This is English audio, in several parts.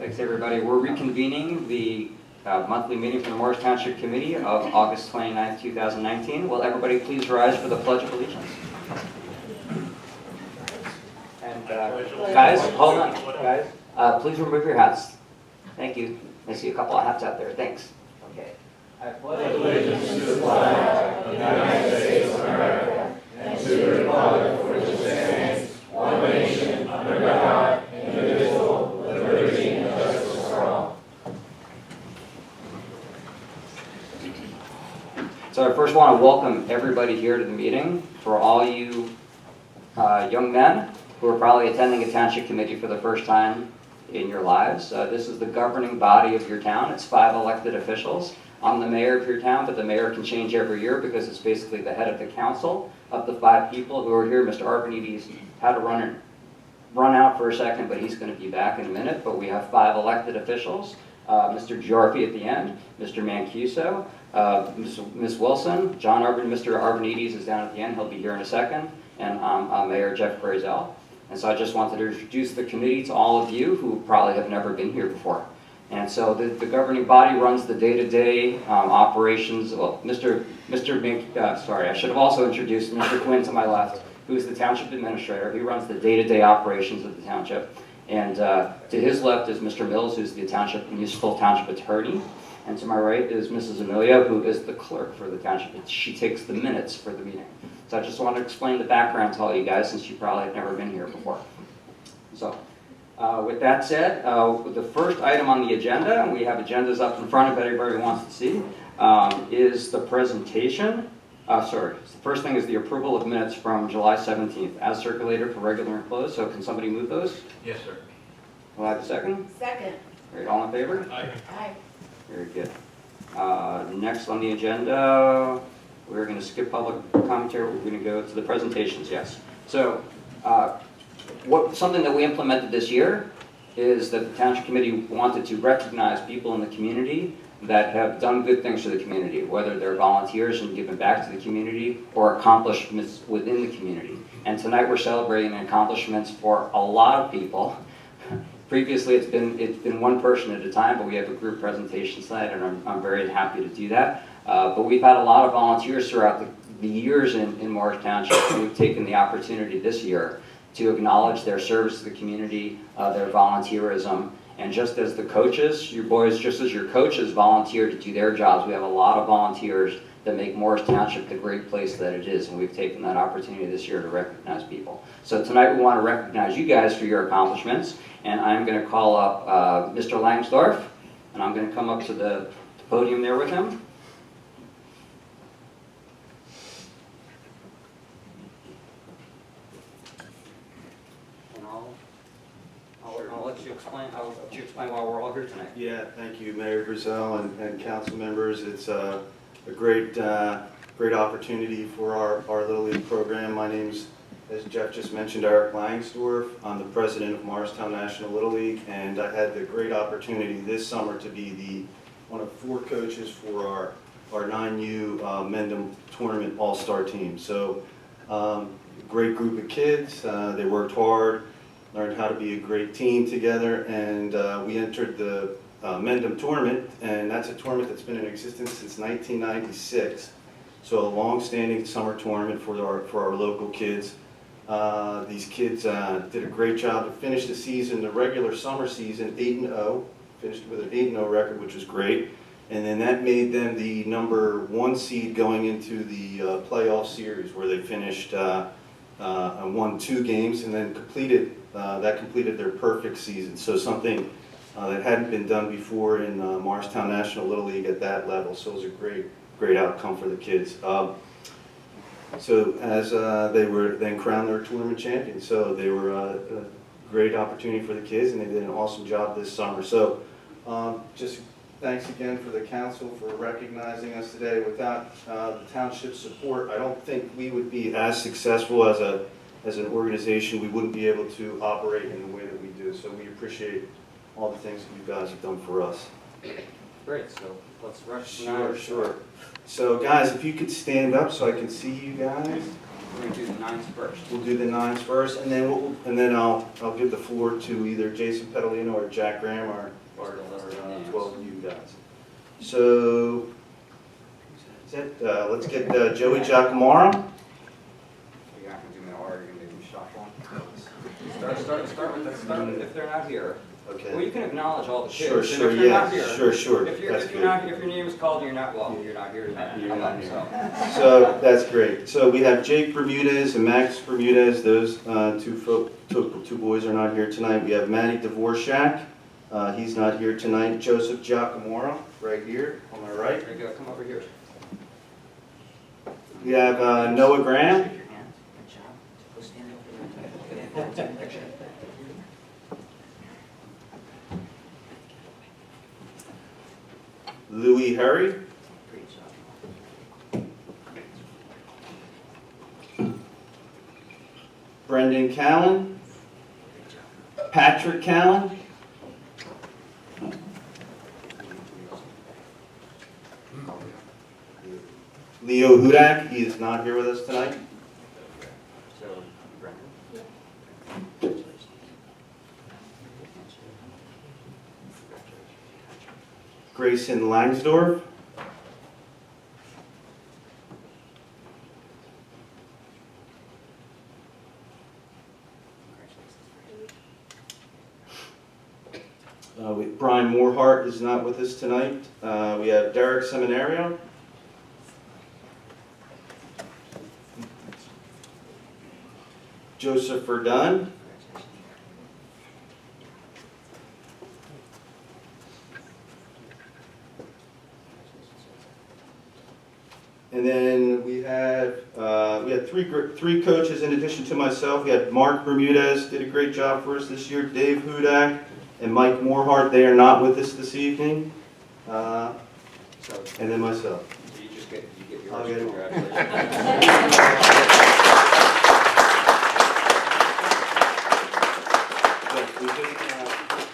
Thanks, everybody. We're reconvening the monthly meeting from the Morris Township Committee of August 29th, 2019. Will everybody please rise for the Pledge of Allegiance? And guys, hold on. Guys, please remove your hats. Thank you. I see a couple of hats out there. Thanks. Okay. I pledge allegiance to the flag of the United States of America and to the republic for which it stands, one nation, under God, indivisible, with liberty and justice for all. So I first want to welcome everybody here to the meeting. For all you young men who are probably attending a township committee for the first time in your lives, this is the governing body of your town. It's 5 elected officials. I'm the mayor of your town, but the mayor can change every year because it's basically the head of the council. Of the 5 people who are here, Mr. Arbonides had to run out for a second, but he's going to be back in a minute. But we have 5 elected officials. Mr. Giorfi at the end, Mr. Mancuso, Ms. Wilson, Mr. Arbonides is down at the end. He'll be here in a second. And Mayor Jeff Brazel. And so I just wanted to introduce the committee to all of you who probably have never been here before. And so the governing body runs the day-to-day operations. Well, sorry, I should have also introduced Mr. Quinn to my left, who is the township administrator. He runs the day-to-day operations of the township. And to his left is Mr. Mills, who's the municipal township attorney. And to my right is Mrs. Amelia, who is the clerk for the township. She takes the minutes for the meeting. So I just want to explain the background to all you guys, since you probably have never been here before. So. With that said, the first item on the agenda, and we have agendas up in front if anybody wants to see, is the presentation. The first thing is the approval of minutes from July 17th, as circulated for regular and closed. So can somebody move those? Yes, sir. Will I have a second? Second. Great, all in favor? Aye. Aye. Very good. Next on the agenda, we're going to skip public commentary. We're going to go to the presentations, yes. So, something that we implemented this year is that the Township Committee wanted to recognize people in the community that have done good things for the community, whether they're volunteers and giving back to the community or accomplishments within the community. And tonight we're celebrating accomplishments for a lot of people. Previously it's been one person at a time, but we have a group presentation tonight, and I'm very happy to do that. But we've had a lot of volunteers throughout the years in Morris Township, and we've taken the opportunity this year to acknowledge their service to the community, their volunteerism, and just as the coaches, just as your coaches volunteer to do their jobs, we have a lot of volunteers that make Morris Township the great place that it is, and we've taken that opportunity this year to recognize people. So tonight we want to recognize you guys for your accomplishments, and I'm going to call up Mr. Langsdorf, and I'm going to come up to the podium there with him. I'll let you explain. I'll let you explain why we're all here tonight. Yeah, thank you, Mayor Brazel and council members. It's a great opportunity for our Little League program. My name's, as Jeff just mentioned, Eric Langsdorf. I'm the president of Morristown National Little League, and I had the great opportunity this summer to be one of 4 coaches for our 9U Mendham Tournament All-Star team. So, great group of kids. They worked hard, learned how to be a great team together, and we entered the Mendham Tournament, and that's a tournament that's been in existence since 1996. So a long-standing summer tournament for our local kids. These kids did a great job to finish the season, the regular summer season, 8-0, finished with an 8-0 record, which was great. And then that made them the number 1 seed going into the playoff series, where they finished and won 2 games, and then completed their perfect season. So something that hadn't been done before in Morristown National Little League at that level. So it was a great outcome for the kids. So as they were then crowned their tournament champions, so they were a great opportunity for the kids, and they did an awesome job this summer. So just thanks again for the council for recognizing us today. Without the township's support, I don't think we would be as successful as an organization. We wouldn't be able to operate in the way that we do. So we appreciate all the things that you guys have done for us. Great, so let's recognize. Sure. So guys, if you could stand up so I can see you guys. We're going to do the nines first. We'll do the nines first, and then I'll give the floor to either Jason Petalino or Jack Graham, our 12 of you guys. So, let's get Joey Giacomo. You're not going to do them in order, you're going to do them shuffle. Start with if they're not here. Okay. Well, you can acknowledge all the kids. Sure, and sure, if they're not yeah, here, sure. If That's good. if your name is called and you're not, well, you're not here tonight. You're not here. So. So that's great. So we have Jake Bermudez and Max Bermudez. Those two boys are not here tonight. We have Manny Dvorak. He's not here tonight. Joseph Giacomo, right here on my right. There you go. Come over here. We have Noah Graham. Shake your hand. Good job. Go stand over there. Take a picture. Louis Hurry. Great job. Brendan Callan. Great job. Patrick Callan. Leo Hudak. He is not here with us tonight. So, Brendan. Grayson Langsdorf. Brian Moorhart is not with us tonight. We have Derek Seminario. Joseph Verdun. And then we had three coaches in addition to myself. We had Mark Bermudez, did a great job for us this year. Dave Hudak and Mike Moorhart. They are not with us this evening. And then myself. So you get yours. I'll get it.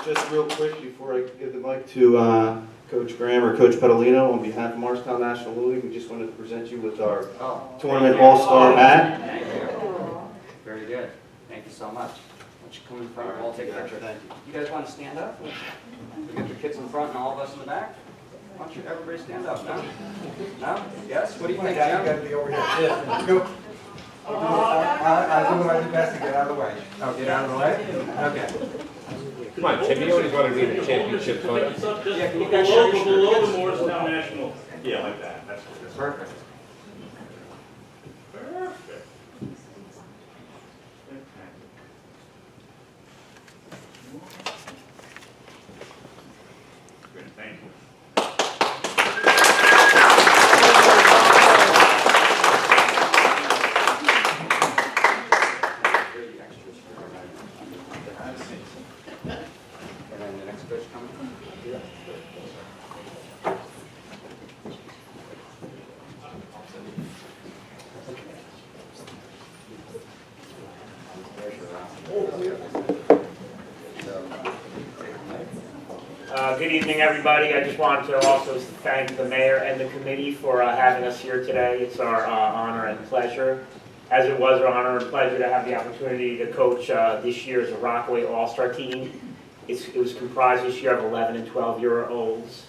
Just real quick before I give the mic to Coach Graham or Coach Petalino, on behalf of Morristown National Little League, we just wanted to present you with our Tournament All-Star hat. Thank you. Very good. Thank you so much. Why don't you come in front, we'll take a picture. Thank you. You guys want to stand up? We get the kids in front and all of us in the back? Why don't you everybody stand up? No? No? Yes? What do you think, You Jim? gotta be over here. Yeah. Go. I'll do my best to get out of the way. Oh, get out of the way? Okay. Come on, Tim, you always want to be in the championship photo. Yeah, can you guys show your Below shirts? the Morristown National. Yeah, like that. That's Perfect. perfect. Good, thank you. Here are the extras for and then the next coach coming. Good evening, everybody. I just wanted to also thank the mayor and the committee for having us here today. It's our honor and pleasure, as it was our honor and pleasure to have the opportunity to coach this year's Rockaway All-Star team. It was comprised this year of 11 and 12-year-olds.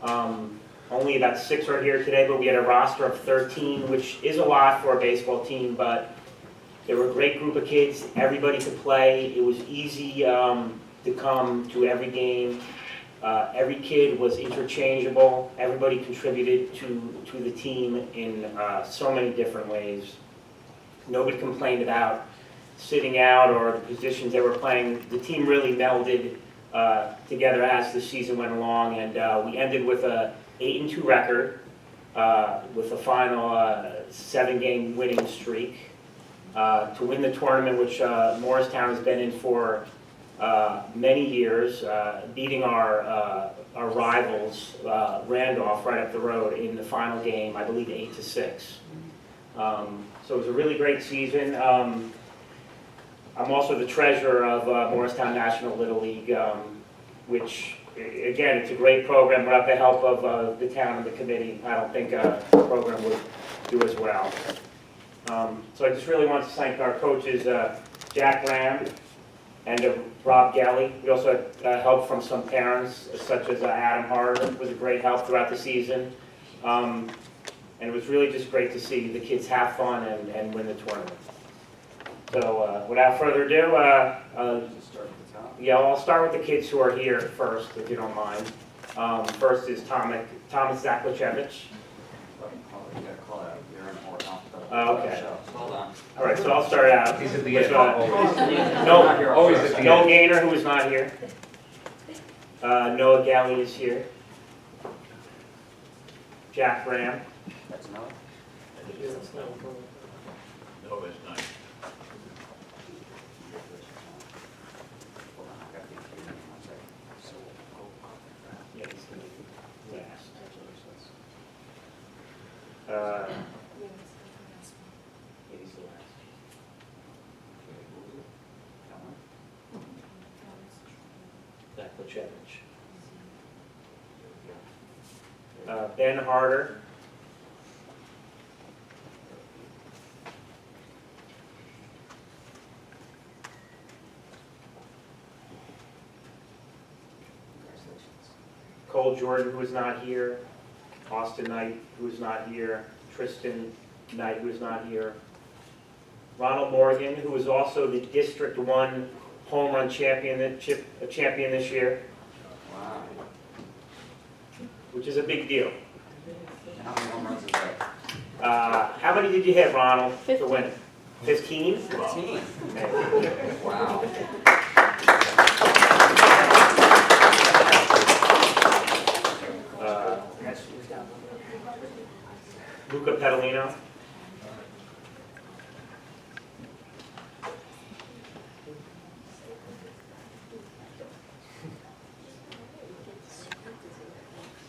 Only about 6 are here today, but we had a roster of 13, which is a lot for a baseball team, but they were a great group of kids. Everybody could play. It was easy to come to every game. Every kid was interchangeable. Everybody contributed to the team in so many different ways. Nobody complained about sitting out or the positions they were playing. The team really melded together as the season went along, and we ended with a 8-2 record with a final 7-game winning streak to win the tournament, which Morristown has been in for many years, beating our rivals, Randolph, right up the road in the final game, I believe 8-6. So it was a really great season. I'm also the treasurer of Morristown National Little League, which, again, it's a great program. Without the help of the town and the committee, I don't think a program would do as well. So I just really want to thank our coaches, Jack Ram and Rob Gelly. We also had help from some parents, such as Adam Harder, was a great help throughout the season. And it was really just great to see the kids have fun and win the tournament. So without further ado, yeah, I'll start with the kids who are here first, if you don't mind. First is Thomas Zaklachevich. Okay. Hold on. All right, so I'll start out. He's at the with, end. Always at the Noah end. Gaynor, who is not here. Noah Galley is here. Jack Ram. That's Noah. No, it's not. Hold on, I got the computer. 1 second. So we'll go up. Yeah, he's going to be last. Yeah, he's the last. Zaklachevich. Ben Harder. Cole Jordan, who is not here. Austin Knight, who is not here. Tristan Knight, who is not here. Ronald Morgan, who is also the District 1 home run champion this year, Wow. which is a big deal. And how many home runs is that? How many did you hit, Ronald, to win it? 15? 15. Man. Wow. Luca Pedalino.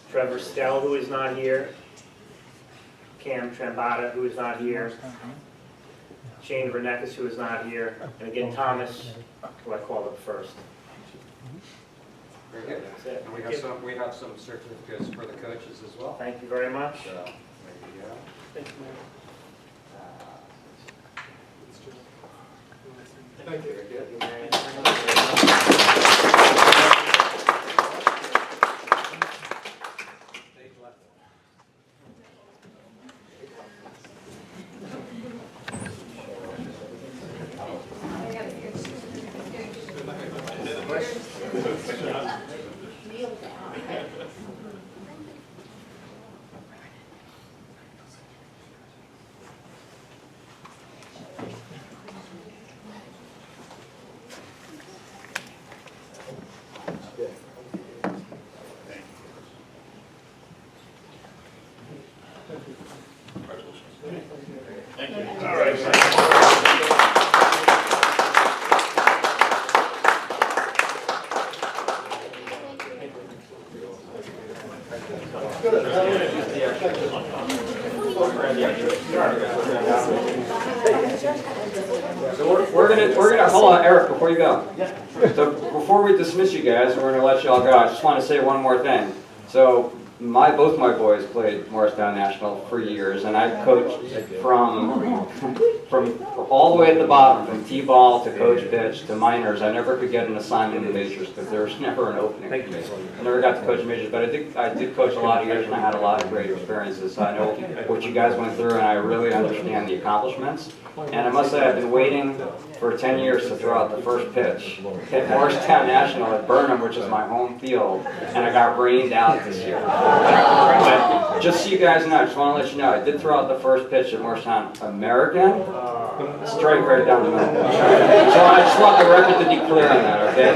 Trevor Stell, who is not here. Cam Trambata, who is not here. Shane Vernekis, who is not here. And again, Thomas, who I called up first. Very good. That's it. And we have some certificates for the coaches as well. Thank you very much. So, there you go. Thank you. Very good. Stage left. All right. So we're gonna hold on, Eric, before you go. So before we dismiss you guys, we're gonna let you all go. I just want to say one more thing. So both my boys played Morristown National for years, and I coached from all the way at the bottom, from T-ball to coach pitch to minors. I never could get an assignment in the majors because there was never an opening for me. I never got to coach majors, but I did coach a lot of years, and I had a lot of great experiences. So I know what you guys went through, and I really understand the accomplishments. And I must say, I've been waiting for 10 years to throw out the first pitch at Morristown National at Burnham, which is my home field, and I got rained out this year. But just so you guys know, I just want to let you know, I did throw out the first pitch at Morristown American, strike right down the middle. So I just want the record to be clear on that, okay?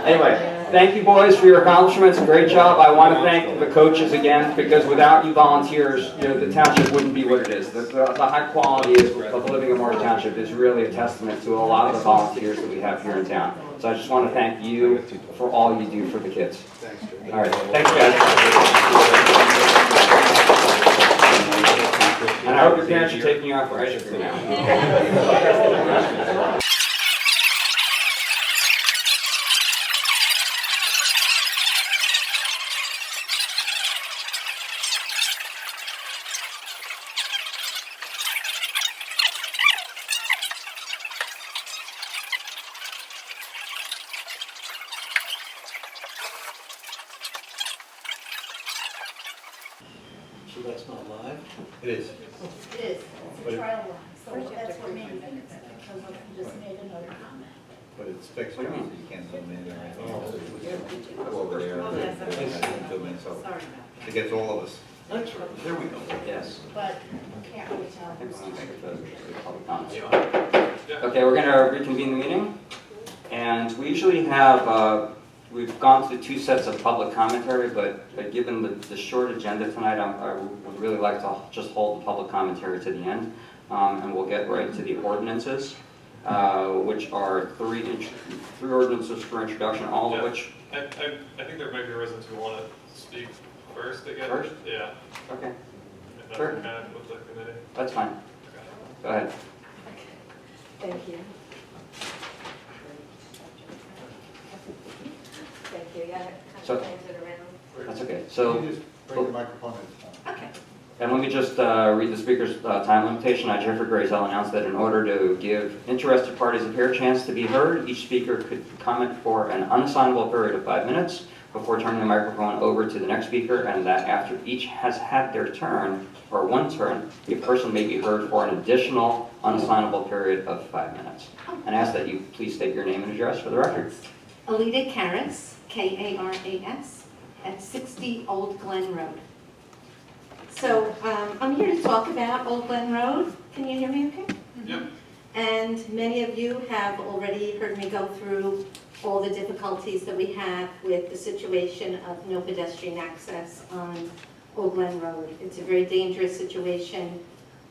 Anyway. Thank you, boys, for your accomplishments. Great job. I want to thank the coaches again, because without you volunteers, the township wouldn't be what it is. The high quality of living in Morris Township is really a testament to a lot of the volunteers that we have here in town. So I just want to thank you for all you do for the kids. Thanks, Joe. All right. Thanks, guys. And I hope your parents are taking you out for ice cream now. So that's not live? It is. It is, it's a trial run, so that's what made it, because we just made another comment. But it's fixed. What do you mean? You can't zoom in or anything. Oh. Go over there, Oh, yes, that's and zoom in, so Sorry about It gets all of us. That's right, there we go. Yes. that, but can't really tell. I think we'll make the public comments. Okay, we're going to reconvene the meeting. And we usually have, we've gone through 2 sets of public commentary, but given the short agenda tonight, I would really like to just hold the public commentary to the end. And we'll get right to the ordinances, which are three ordinances for introduction, all of which... I think there might be residents who want to speak first again. First? Yeah. Okay, If that's Sure. okay with the committee. that's fine. Go ahead. Thank you. Thank you, yeah, kind So- of plans it around. That's okay. Can So, you just bring the microphone in? Okay. and let me just read the speaker's time limitation. Jeffrey Grazel announced that in order to give interested parties a fair chance to be heard, each speaker could comment for an unassignable period of 5 minutes before turning the microphone over to the next speaker, and that after each has had their turn, or one turn, a person may be heard for an additional unassignable period of 5 minutes. And ask that you please state your name and address for the record. Alita Karas, Karas, at 60 Old Glen Road. So I'm here to talk about Old Glen Road. Can you hear me okay? Yep. And many of you have already heard me go through all the difficulties that we have with the situation of no pedestrian access on Old Glen Road. It's a very dangerous situation.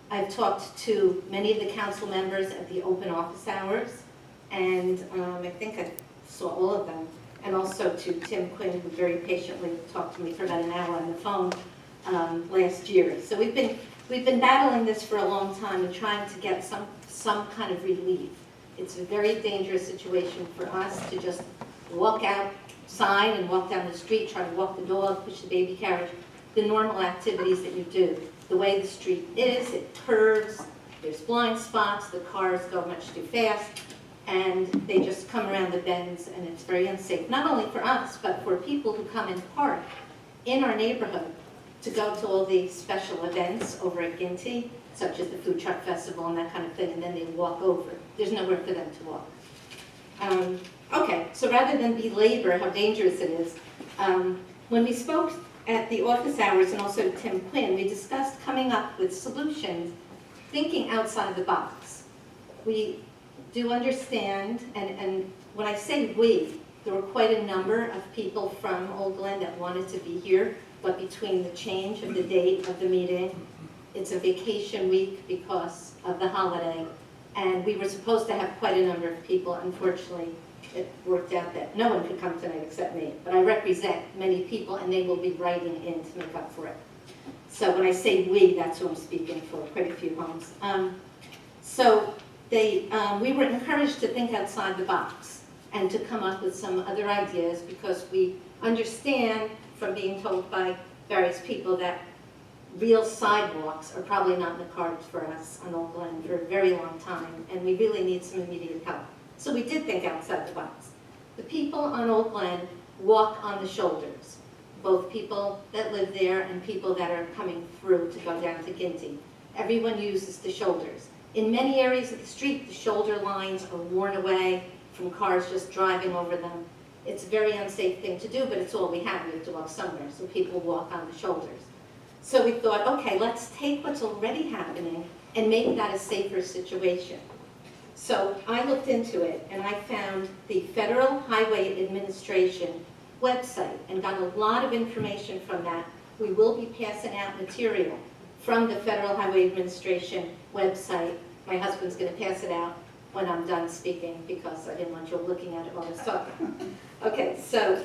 I've talked to many of the council members at the open office hours, and I think I saw all of them, and also to Tim Quinn, who very patiently talked to me for about an hour on the phone last year. So we've been battling this for a long time and trying to get some kind of relief. It's a very dangerous situation for us to just walk outside and walk down the street, try to walk the dog, push the baby carriage, the normal activities that you do. The way the street is, it curves, there's blind spots, the cars go much too fast, and they just come around the bends, and it's very unsafe, not only for us, but for people who come and park in our neighborhood to go to all the special events over at Ginty, such as the Food Truck Festival and that kind of thing, and then they walk over. There's nowhere for them to walk. Okay, so rather than belabor how dangerous it is, when we spoke at the office hours and also Tim Quinn, we discussed coming up with solutions, thinking outside the box. We do understand, and when I say we, there were quite a number of people from Old Glen that wanted to be here, but between the change of the date of the meeting, it's a vacation week because of the holiday, and we were supposed to have quite a number of people. Unfortunately, it worked out that no one could come tonight except me, but I represent many people, and they will be writing in to make up for it. So when I say we, that's who I'm speaking for, quite a few homes. We were encouraged to think outside the box and to come up with some other ideas, because we understand from being told by various people that real sidewalks are probably not in the cards for us on Old Glen for a very long time, and we really need some immediate help. So we did think outside the box. The people on Old Glen walk on the shoulders, both people that live there and people that are coming through to go down to Ginty. Everyone uses the shoulders. In many areas of the street, the shoulder lines are worn away from cars just driving over them. It's a very unsafe thing to do, but it's all we have. We have to walk somewhere, so people walk on the shoulders. So we thought, okay, let's take what's already happening and make that a safer situation. So I looked into it, and I found the Federal Highway Administration website and got a lot of information from that. We will be passing out material from the Federal Highway Administration website. My husband's going to pass it out when I'm done speaking, because I didn't want you looking at it while I was talking. Okay, so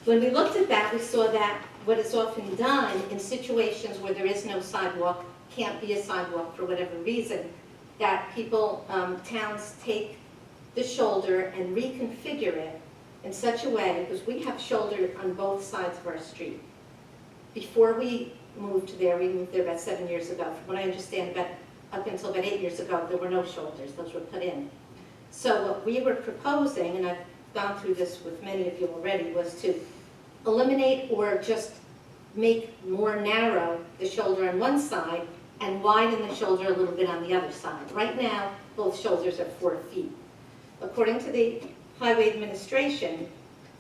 when we looked at that, we saw that what is often done in situations where there is no sidewalk, can't be a sidewalk for whatever reason, that people, towns take the shoulder and reconfigure it in such a way, because we have shoulder on both sides of our street. Before we moved there about 7 years ago. From what I understand, up until about 8 years ago, there were no shoulders. Those were put in. So what we were proposing, and I've gone through this with many of you already, was to eliminate or just make more narrow the shoulder on one side and widen the shoulder a little bit on the other side. Right now, both shoulders are 4 feet. According to the Highway Administration,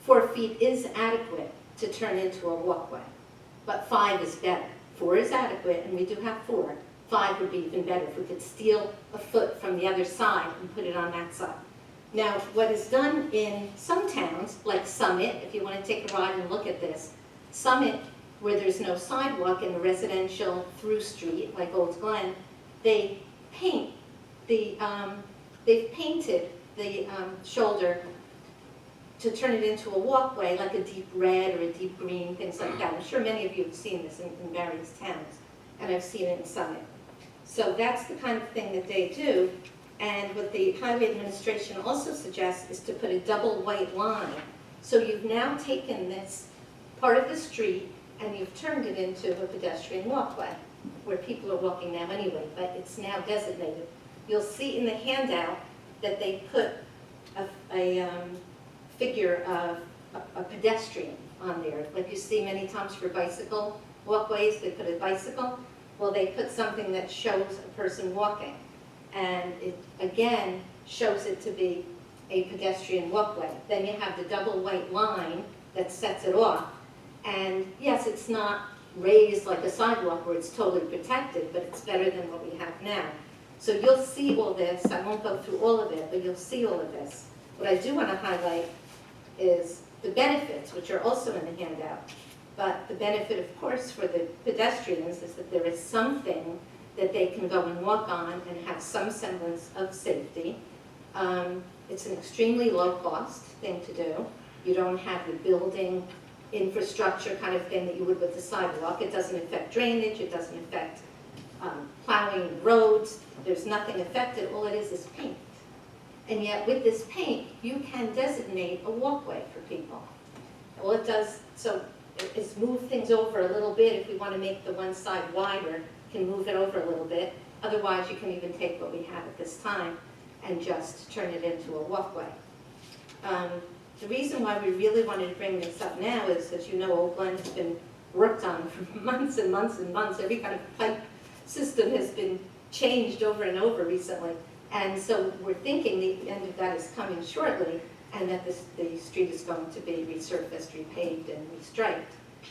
4 feet is adequate to turn into a walkway, but 5 is better. 4 is adequate, and we do have 4. 5 would be even better if we could steal a foot from the other side and put it on that side. Now, what is done in some towns, like Summit, if you want to take a ride and look at this, Summit, where there's no sidewalk in a residential through street like Old Glen, they paint the, they've painted the shoulder to turn it into a walkway, like a deep red or a deep green, things like that. I'm sure many of you have seen this in various towns, and I've seen it in Summit. So that's the kind of thing that they do. And what the Highway Administration also suggests is to put a double white line. So you've now taken this part of the street and you've turned it into a pedestrian walkway where people are walking now anyway, but it's now designated. You'll see in the handout that they put a figure of a pedestrian on there. Like you see many times for bicycle walkways, they put a bicycle. Well, they put something that shows a person walking. And it, again, shows it to be a pedestrian walkway. Then you have the double white line that sets it off. And yes, it's not raised like a sidewalk where it's totally protected, but it's better than what we have now. So you'll see all this. I won't go through all of it, but you'll see all of this. What I do want to highlight is the benefits, which are also in the handout. But the benefit, of course, for the pedestrians is that there is something that they can go and walk on and have some semblance of safety. It's an extremely low-cost thing to do. You don't have the building infrastructure kind of thing that you would with the sidewalk. It doesn't affect drainage. It doesn't affect plowing roads. There's nothing affected. All it is paint. And yet with this paint, you can designate a walkway for people. All it does, so is move things over a little bit. If we want to make the one side wider, can move it over a little bit. Otherwise, you can even take what we have at this time and just turn it into a walkway. The reason why we really wanted to bring this up now is, as you know, Old Glen has been worked on for months and months and months. Every kind of pipe system has been changed over and over recently. And so we're thinking the end of that is coming shortly, and that the street is going to be resurfaced, repaved, and restriped.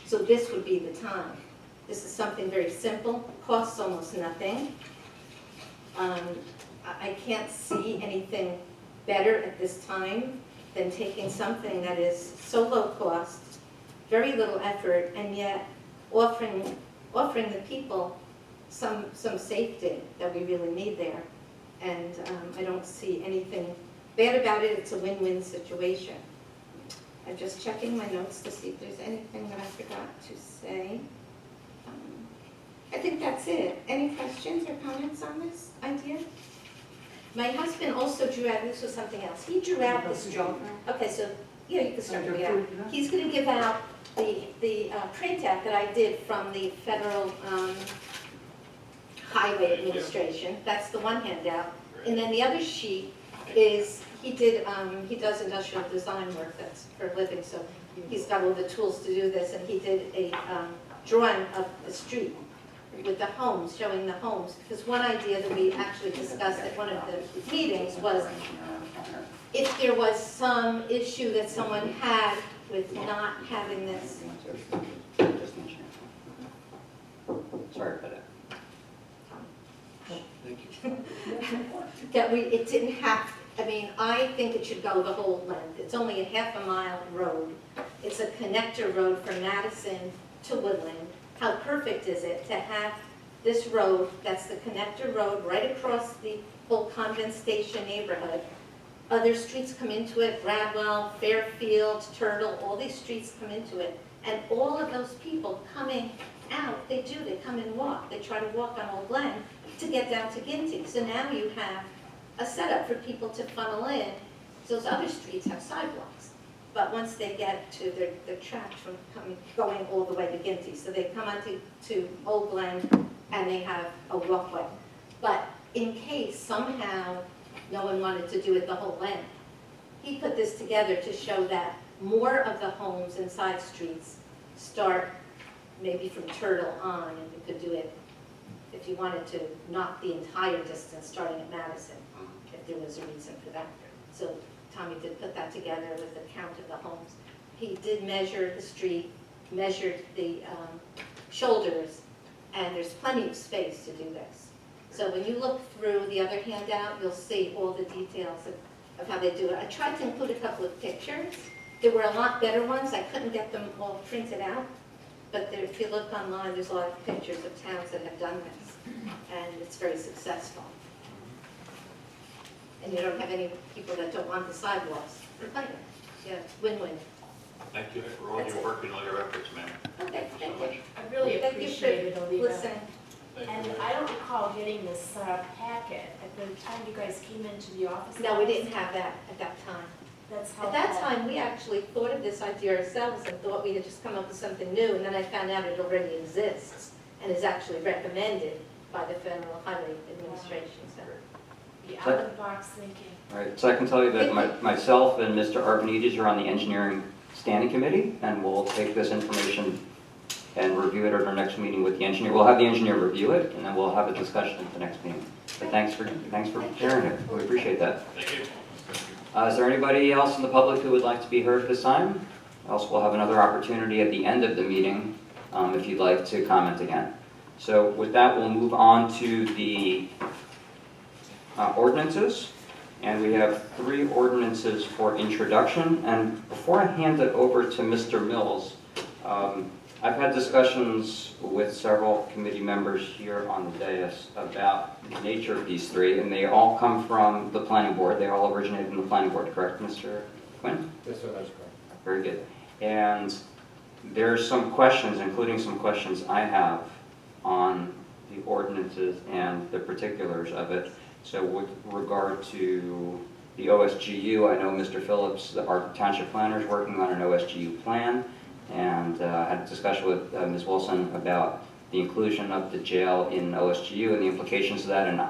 So this would be the time. This is something very simple, costs almost nothing. I can't see anything better at this time than taking something that is so low cost, very little effort, and yet offering the people some safety that we really need there. And I don't see anything bad about it. It's a win-win situation. I'm just checking my notes to see if there's anything that I forgot to say. I think that's it. Any questions or comments on this idea? My husband also drew out, this was something else, he drew out the street. Okay, so, yeah, you can start with that. He's going to give out the printout that I did from the Federal Highway Administration. That's the one handout. And then the other sheet is, he does industrial design work, that's for a living, so he's got all the tools to do this, and he did a drawing of the street with the homes, showing the homes. Because one idea that we actually discussed at one of the meetings was if there was some issue that someone had with not having this. Sorry for that. That it didn't have, I mean, I think it should go the whole length. It's only a half-a-mile road. It's a connector road from Madison to Woodland. How perfect is it to have this road, that's the connector road, right across the whole Convent Station neighborhood. Other streets come into it, Bradwell, Fairfield, Turtle, all these streets come into it. And all of those people coming out, they come and walk. They try to walk on Old Glen to get down to Ginty. So now you have a setup for people to funnel in. Those other streets have sidewalks. But once they get to, they're trapped from going all the way to Ginty. So they come onto Old Glen and they have a walkway. But in case somehow no one wanted to do it the whole length, he put this together to show that more of the homes and side streets start maybe from Turtle on, and you could do it if you wanted to, not the entire distance starting at Madison, if there was a reason for that. So Tommy did put that together with the count of the homes. He did measure the street, measured the shoulders, and there's plenty of space to do this. So when you look through the other handout, you'll see all the details of how they do it. I tried to include a couple of pictures. There were a lot better ones. I couldn't get them all printed out. But there, if you look online, there's a lot of pictures of towns that have done this. And it's very successful. And you don't have any people that don't want the sidewalks for playing. Yeah, win-win. Thank you for all your work and all your efforts, ma'am. Okay, thank you. I really Thank you for appreciate it, Alita. listening. And I don't recall getting this packet at the time you guys came into the office. No, we didn't have that at that time. That's helpful. At that time, we actually thought of this idea ourselves and thought we had just come up with something new, and then I found out it already exists and is actually recommended by the Federal Highway Administration. So, The out-of-the-box thinking. All right, so I can tell you that myself and Mr. Arvanites are on the engineering standing committee, and we'll take this information and review it at our next meeting with the engineer. We'll have the engineer review it, and then we'll have a discussion at the next meeting. But thanks for sharing it. We appreciate that. Thank you. Is there anybody else in the public who would like to be heard at this time? Else we'll have another opportunity at the end of the meeting if you'd like to comment again. So with that, we'll move on to the ordinances. And we have 3 ordinances for introduction. And before I hand it over to Mr. Mills, I've had discussions with several committee members here on the dais about the nature of these 3, and they all come from the planning board. They all originated in the planning board, correct, Mr. Quinn? Yes, sir, that's correct. Very good. And there's some questions, including some questions I have on the ordinances and the particulars of it. So with regard to the OSGU, I know Mr. Phillips, our township planner, is working on an OSGU plan, and had a discussion with Ms. Wilson about the inclusion of the jail in OSGU and the implications of that. And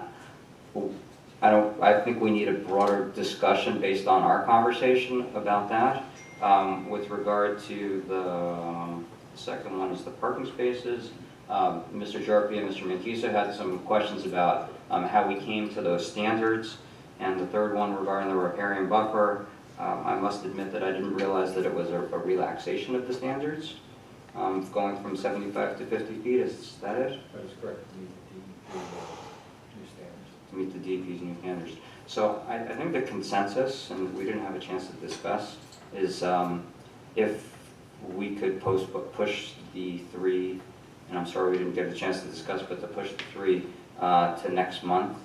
I think we need a broader discussion based on our conversation about that. With regard to the second one is the parking spaces. Mr. Jarpy and Mr. Mancuso had some questions about how we came to those standards. And the third one regarding the riparian buffer, I must admit that I didn't realize that it was a relaxation of the standards, going from 75 to 50 feet. Is that it? That is correct. New standards. To meet the DEP's new standards. So I think the consensus, and we didn't have a chance to discuss, is if we could push the 3, and I'm sorry we didn't get a chance to discuss, but to push the 3 to next month,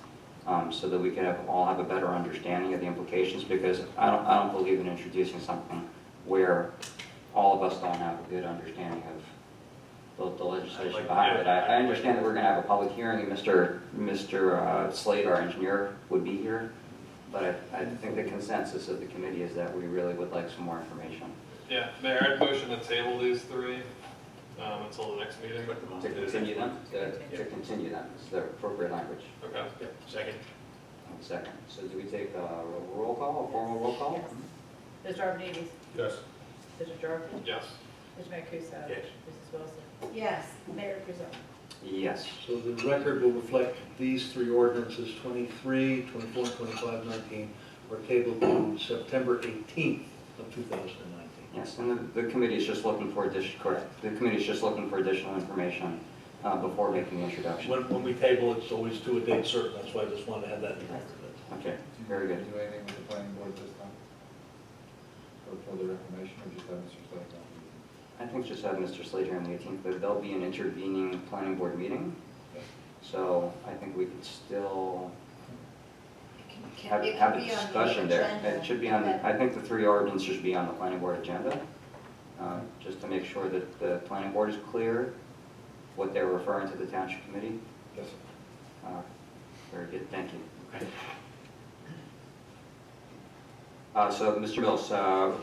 so that we can all have a better understanding of the implications, because I don't believe in introducing something where all of us don't have a good understanding of the legislation behind it. I understand that we're going to have a public hearing, and Mr. Slade, our engineer, would be here, but I think the consensus of the committee is that we really would like some more information. Yeah, Mayor, I'd motion to table these 3 until the next meeting. To continue them? To continue them, is the appropriate language. Okay. Second. Second. So do we take a roll call, a formal roll call? Mr. Arvanites? Yes. Mr. Jarpy? Yes. Mr. Mancuso? Yes. Mrs. Wilson? Yes. Mayor Griswold? Yes. So the record will reflect these 3 ordinances, 23, 24, 25, 19, were tabled to September 18th of 2019. Yes, and the committee is just looking for the committee is just looking for additional information before making the introduction. When we table, it's always to a date certain, that's why I just wanted to have that in mind. Okay, very good. Do anything with the planning board this time? For further information, or just have Mr. Slade on? I think just have Mr. Slater on the 18th, but there'll be an intervening planning board meeting. So I think we could still have a discussion there. It should be on, I think the 3 ordinances should be on the planning board agenda, just to make sure that the planning board is clear what they're referring to the township committee. Yes, sir. Very good, thank you. So, Mr. Mills,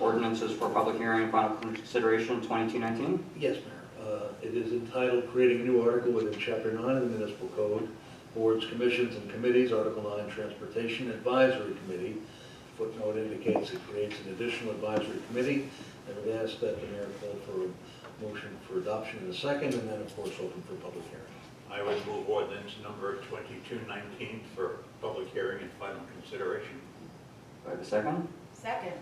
ordinances for public hearing and final consideration 2219? Yes, Mayor. It is entitled Creating a New Article within Chapter 9 of the Municipal Code, Boards, Commissions, and Committees, Article 9, Transportation Advisory Committee. Footnote indicates it creates an additional advisory committee, and would ask that the mayor call for Motion for adoption in a second, and then, of course, open for public hearing. I would move ordinance number 2219 for public hearing and final consideration. Do I have a second? Second.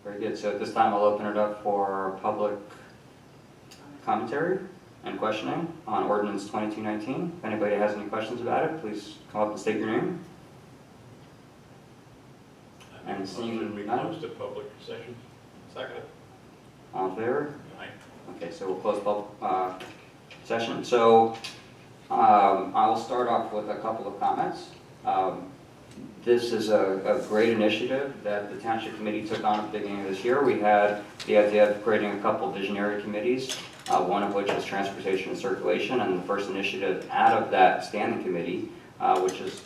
Very good. So at this time, I'll open it up for public commentary and questioning on ordinance 2219. If anybody has any questions about it, please come up and state your name. And seeing we none? close the public session. Second. All in favor? Aye. Okay, so we'll close public session. So I will start off with a couple of comments. This is a great initiative that the Township Committee took on at the beginning of this year. We had the idea of creating a couple of visionary committees, one of which was Transportation and Circulation, and the first initiative out of that standing committee, which is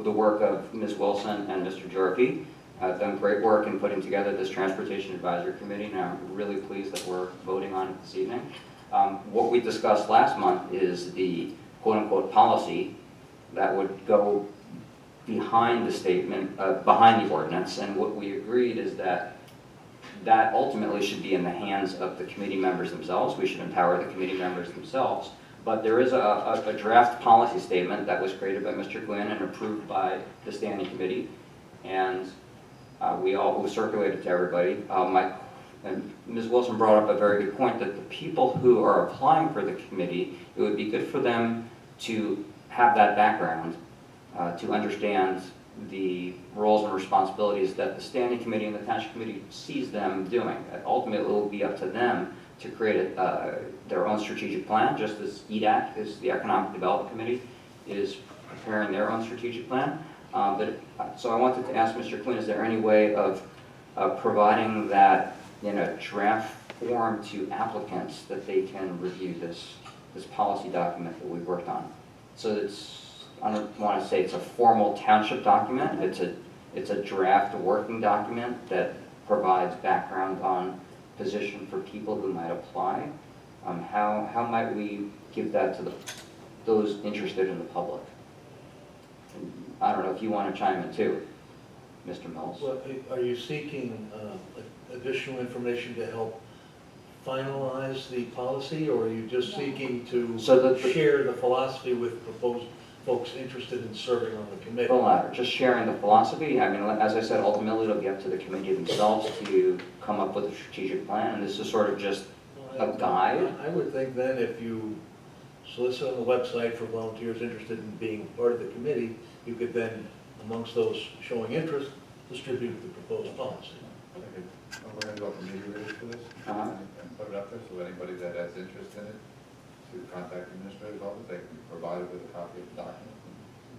the work of Ms. Wilson and Mr. Jorphy. Done great work in putting together this Transportation Advisory Committee, and I'm really pleased that we're voting on it this evening. What we discussed last month is the quote-unquote policy that would go behind the statement, behind the ordinance, and what we agreed is that that ultimately should be in the hands of the committee members themselves. We should empower the committee members themselves. But there is a draft policy statement that was created by Mr. Gwynn and approved by the standing committee, and we circulated to everybody. And Ms. Wilson brought up a very good point that the people who are applying for the committee, it would be good for them to have that background, to understand the roles and responsibilities that the standing committee and the township committee sees them doing. Ultimately, it will be up to them to create their own strategic plan, just as EDAC, is the Economic Development Committee, is preparing their own strategic plan. So I wanted to ask Mr. Quinn, is there any way of providing that in a draft form to applicants that they can review this policy document that we've worked on? So it's, I don't want to say it's a formal township document, it's a draft working document that provides background on position for people who might apply. How might we give that to those interested in the public? And I don't know if you want to chime in too, Mr. Mills. Well, are you seeking additional information to help finalize the policy, or are you just seeking to share the philosophy with proposed folks interested in serving on the committee? The latter, just sharing the philosophy. I mean, as I said, ultimately it'll be up to the committee themselves to come up with a strategic plan, and this is sort of just a guide. I would think then if you solicit on the website for volunteers interested in being part of the committee, you could then, amongst those showing interest, distribute the proposed policy. Okay. Well, we're going to go up immediately for this and put it up there, so anybody that has interest in it, to contact the administrative office, they can be provided with a copy of the document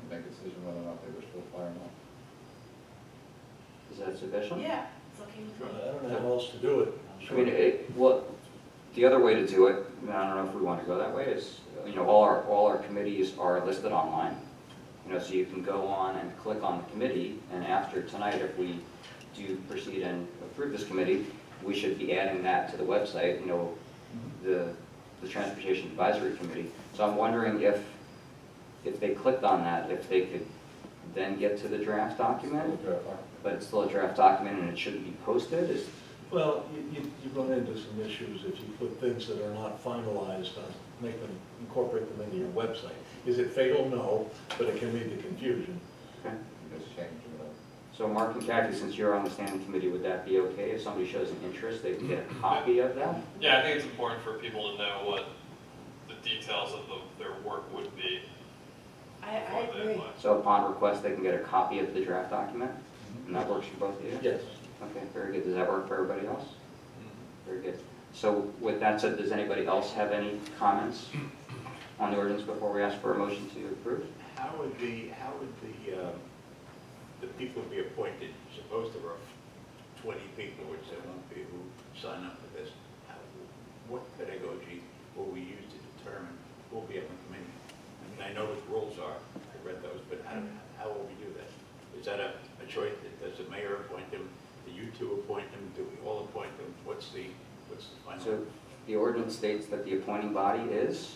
and make a decision whether or not they wish to apply or not. Is that sufficient? Yeah, it's okay with me. I don't know how else to do it. I mean, well, the other way to do it, and I don't know if we want to go that way, is, all our committees are listed online. So you can go on and click on the committee, and after tonight, if we do proceed and approve this committee, we should be adding that to the website, the Transportation Advisory Committee. So I'm wondering if they clicked on that, if they could then get to the draft document, but it's still a draft document and it shouldn't be posted? Well, you run into some issues if you put things that are not finalized on, incorporate them into your website. Is it fatal? No, but it can lead to confusion. Okay. You just change it. So Mark and Kathy, since you're on the standing committee, would that be okay if somebody shows an interest, they can get a copy of that? Yeah, I think it's important for people to know what the details of their work would be. I before they agree. apply. So upon request, they can get a copy of the draft document? And that works for both of you? Yes. Okay, very good. Does that work for everybody else? Very good. So with that said, does anybody else have any comments on the ordinance before we ask for a motion to approve? How would the people be appointed? Suppose there are 20 people or 70 people who sign up for this. What pedagogy will we use to determine who will be on the committee? I mean, I know what the rules are. I read those, but how will we do that? Is that a choice? Does the mayor appoint them? Do you two appoint them? Do we all appoint them? What's the final? So the ordinance states that the appointing body is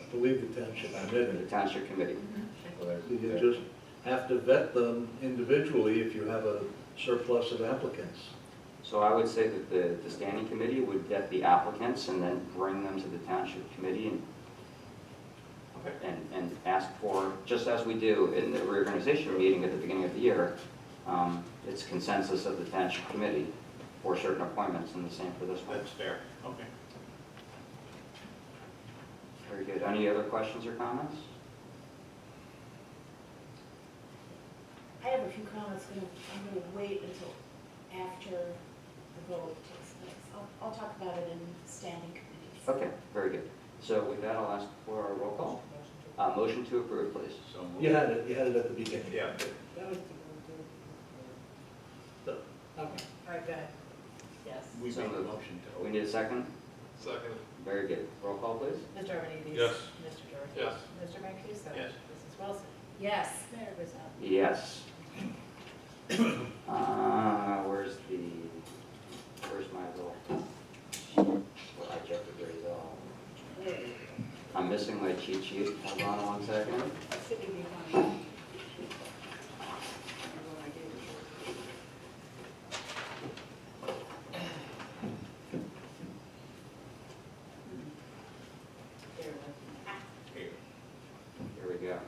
I believe the township the committee. township committee. You just have to vet them individually if you have a surplus of applicants. So I would say that the standing committee would vet the applicants and then bring them to the township committee and ask for, just as we do in the reorganization meeting at the beginning of the year, it's consensus of the township committee for certain appointments, and the same for this one. That's fair, okay. Very good. Any other questions or comments? I have a few comments, I'm gonna wait until after the vote takes place. I'll talk about it in standing committees. Okay, very good. So with that, I'll ask for a roll call. Motion to approve, please. So moved. You had it at the beginning. Yeah. So, All right, go ahead. Yes. We So made the moved. motion to We open. need a second? Second. Very good. Roll call, please. Mr. Arvanites? Yes. Mr. Dorothy? Yes. Mr. Mancuso? Yes. Mrs. Wilson? Yes. Mayor Griswold? Yes. Where's my little, well, I checked the grades all. I'm missing my cheat sheet. Hold on one second. Here. Here we go. There we go.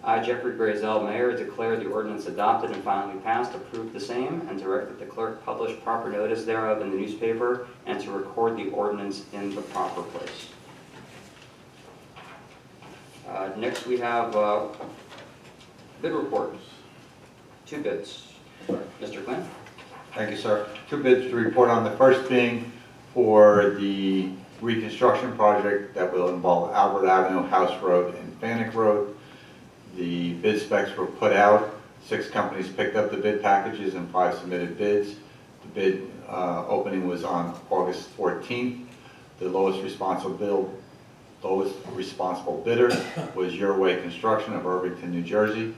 I, Jeffrey Brazel, Mayor, declare the ordinance adopted and finally passed, approve the same, and direct that the clerk publish proper notice thereof in the newspaper and to record the ordinance in the proper place. Next, we have bid reports. 2 bids. Mr. Quinn? Thank you, sir. 2 bids to report on. The first being for the reconstruction project that will involve Albert Avenue, House Road, and Fanick Road. The bid specs were put out. 6 companies picked up the bid packages and 5 submitted bids. The bid opening was on August 14th. The lowest responsible bidder was Your Way Construction of Irvington, New Jersey,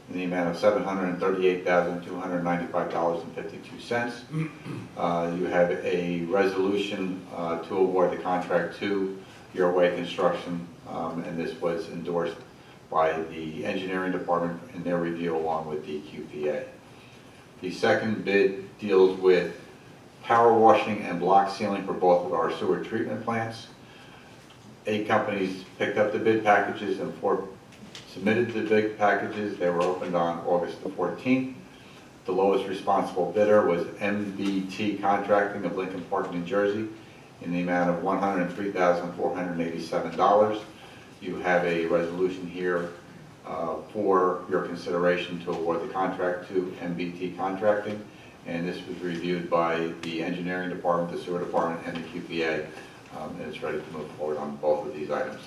in the amount of $738,295.52. You have a resolution to award the contract to Your Way Construction, and this was endorsed by the engineering department in their review along with the QPA. The second bid deals with power washing and block sealing for both of our sewer treatment plants. 8 companies picked up the bid packages and 4 submitted the bid packages. They were opened on August the 14th. The lowest responsible bidder was MBT Contracting of Lincoln Park, New Jersey, in the amount of $103,487. You have a resolution here for your consideration to award the contract to MBT Contracting, and this was reviewed by the engineering department, the sewer department, and the QPA, and it's ready to move forward on both of these items,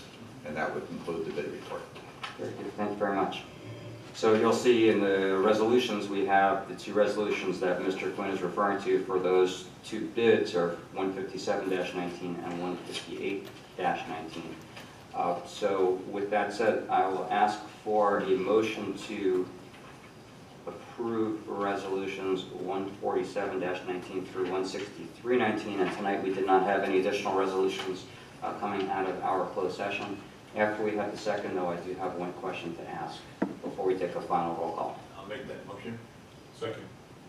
and that would conclude the bid report. Very good. Thank you very much. So you'll see in the resolutions, we have the 2 resolutions that Mr. Quinn is referring to for those 2 bids are 157-19 and 158-19. So with that said, I will ask for a motion to approve resolutions 147-19 through 163-19, and tonight we did not have any additional resolutions coming out of our closed session. After we have the second, though, I do have one question to ask before we take a final roll call. I'll make that motion. Second.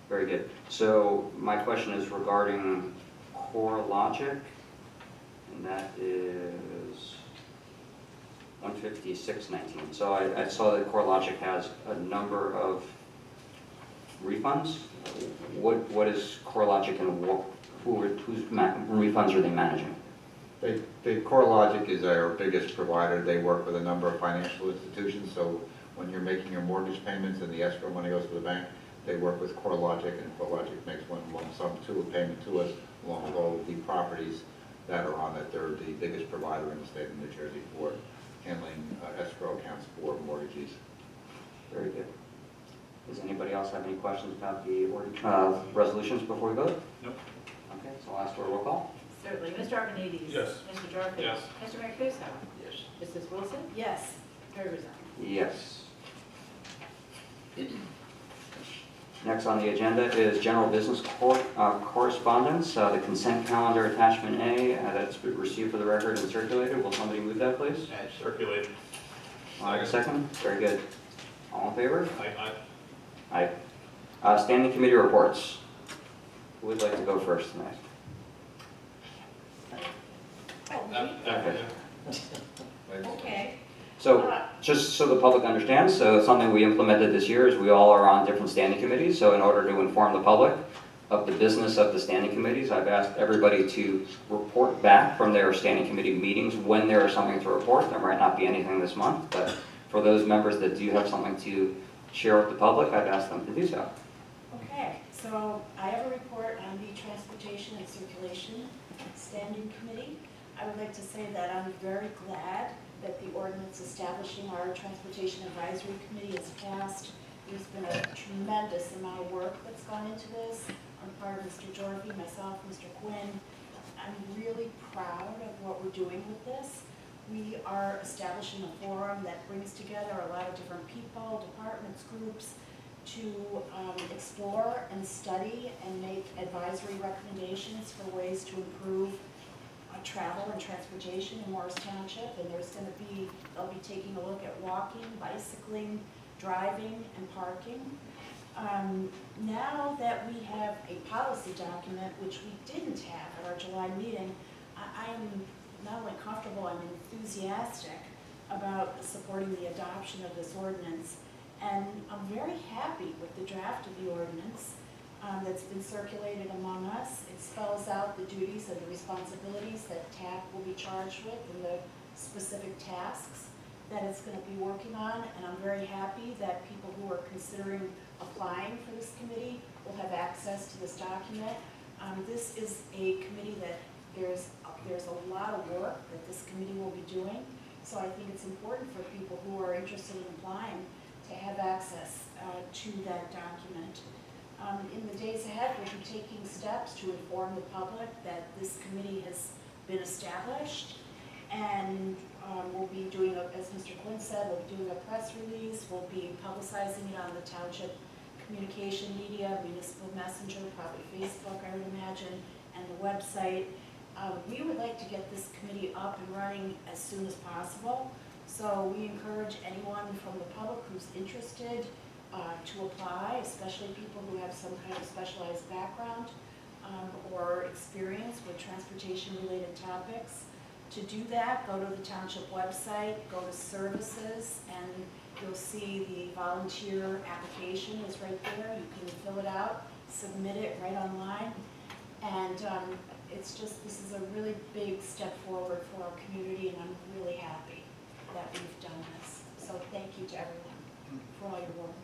Very good. So my question is regarding CoreLogic, and that is 156.19. So I saw that CoreLogic has a number of refunds. What is CoreLogic and whose refunds are they managing? The CoreLogic is our biggest provider. They work with a number of financial institutions, so when you're making your mortgage payments and the escrow money goes to the bank, they work with CoreLogic, and CoreLogic makes one lump sum to a payment to us, along with all of the properties that are on it. They're the biggest provider in the state of New Jersey for handling escrow accounts for mortgages. Very good. Does anybody else have any questions about the resolutions before we vote? Nope. Okay, so I'll ask for a roll call. Certainly. Mr. Arvanites? Yes. Mr. Dorothy? Yes. Mr. Mancuso? Yes. Mrs. Wilson? Yes. Mayor Griswold? Yes. Next on the agenda is general business correspondence. The consent calendar attachment A that's been received for the record and circulated. Will somebody move that, please? And circulate. Second. Very good. All in favor? Aye. Aye. Standing committee reports. Who would like to go first tonight? Okay. So, just so the public understands, so something we implemented this year is we all are on different standing committees. So in order to inform the public of the business of the standing committees, I've asked everybody to report back from their standing committee meetings when there is something to report. There might not be anything this month, but for those members that do have something to share with the public, I've asked them to do so. Okay, so I have a report on the Transportation and Circulation Standing Committee. I would like to say that I'm very glad that the ordinance establishing our Transportation Advisory Committee is passed. There's been a tremendous amount of work that's gone into this on the part of Mr. Jorvie, myself, Mr. Quinn. I'm really proud of what we're doing with this. We are establishing a forum that brings together a lot of different people, departments, groups, to explore and study and make advisory recommendations for ways to improve travel and transportation in Morris Township. And they'll be taking a look at walking, bicycling, driving, and parking. Now that we have a policy document, which we didn't have at our July meeting, I am not only comfortable, I'm enthusiastic about supporting the adoption of this ordinance. And I'm very happy with the draft of the ordinance that's been circulated among us. It spells out the duties and the responsibilities that TAP will be charged with and the specific tasks that it's going to be working on. And I'm very happy that people who are considering applying for this committee will have access to this document. This is a committee that there's a lot of work that this committee will be doing. So I think it's important for people who are interested in applying to have access to that document. In the days ahead, we'll be taking steps to inform the public that this committee has been established. And we'll be doing, as Mr. Quinn said, we'll be doing a press release. We'll be publicizing it on the Township communication media, municipal messenger, probably Facebook, I would imagine, and the website. We would like to get this committee up and running as soon as possible. So we encourage anyone from the public who's interested to apply, especially people who have some kind of specialized background or experience with transportation-related topics. To do that, go to the Township website, go to Services, and you'll see the volunteer application is right there. You can fill it out, submit it right online, and this is a really big step forward for our community, and I'm really happy that we've done this. So thank you to everyone for all your work.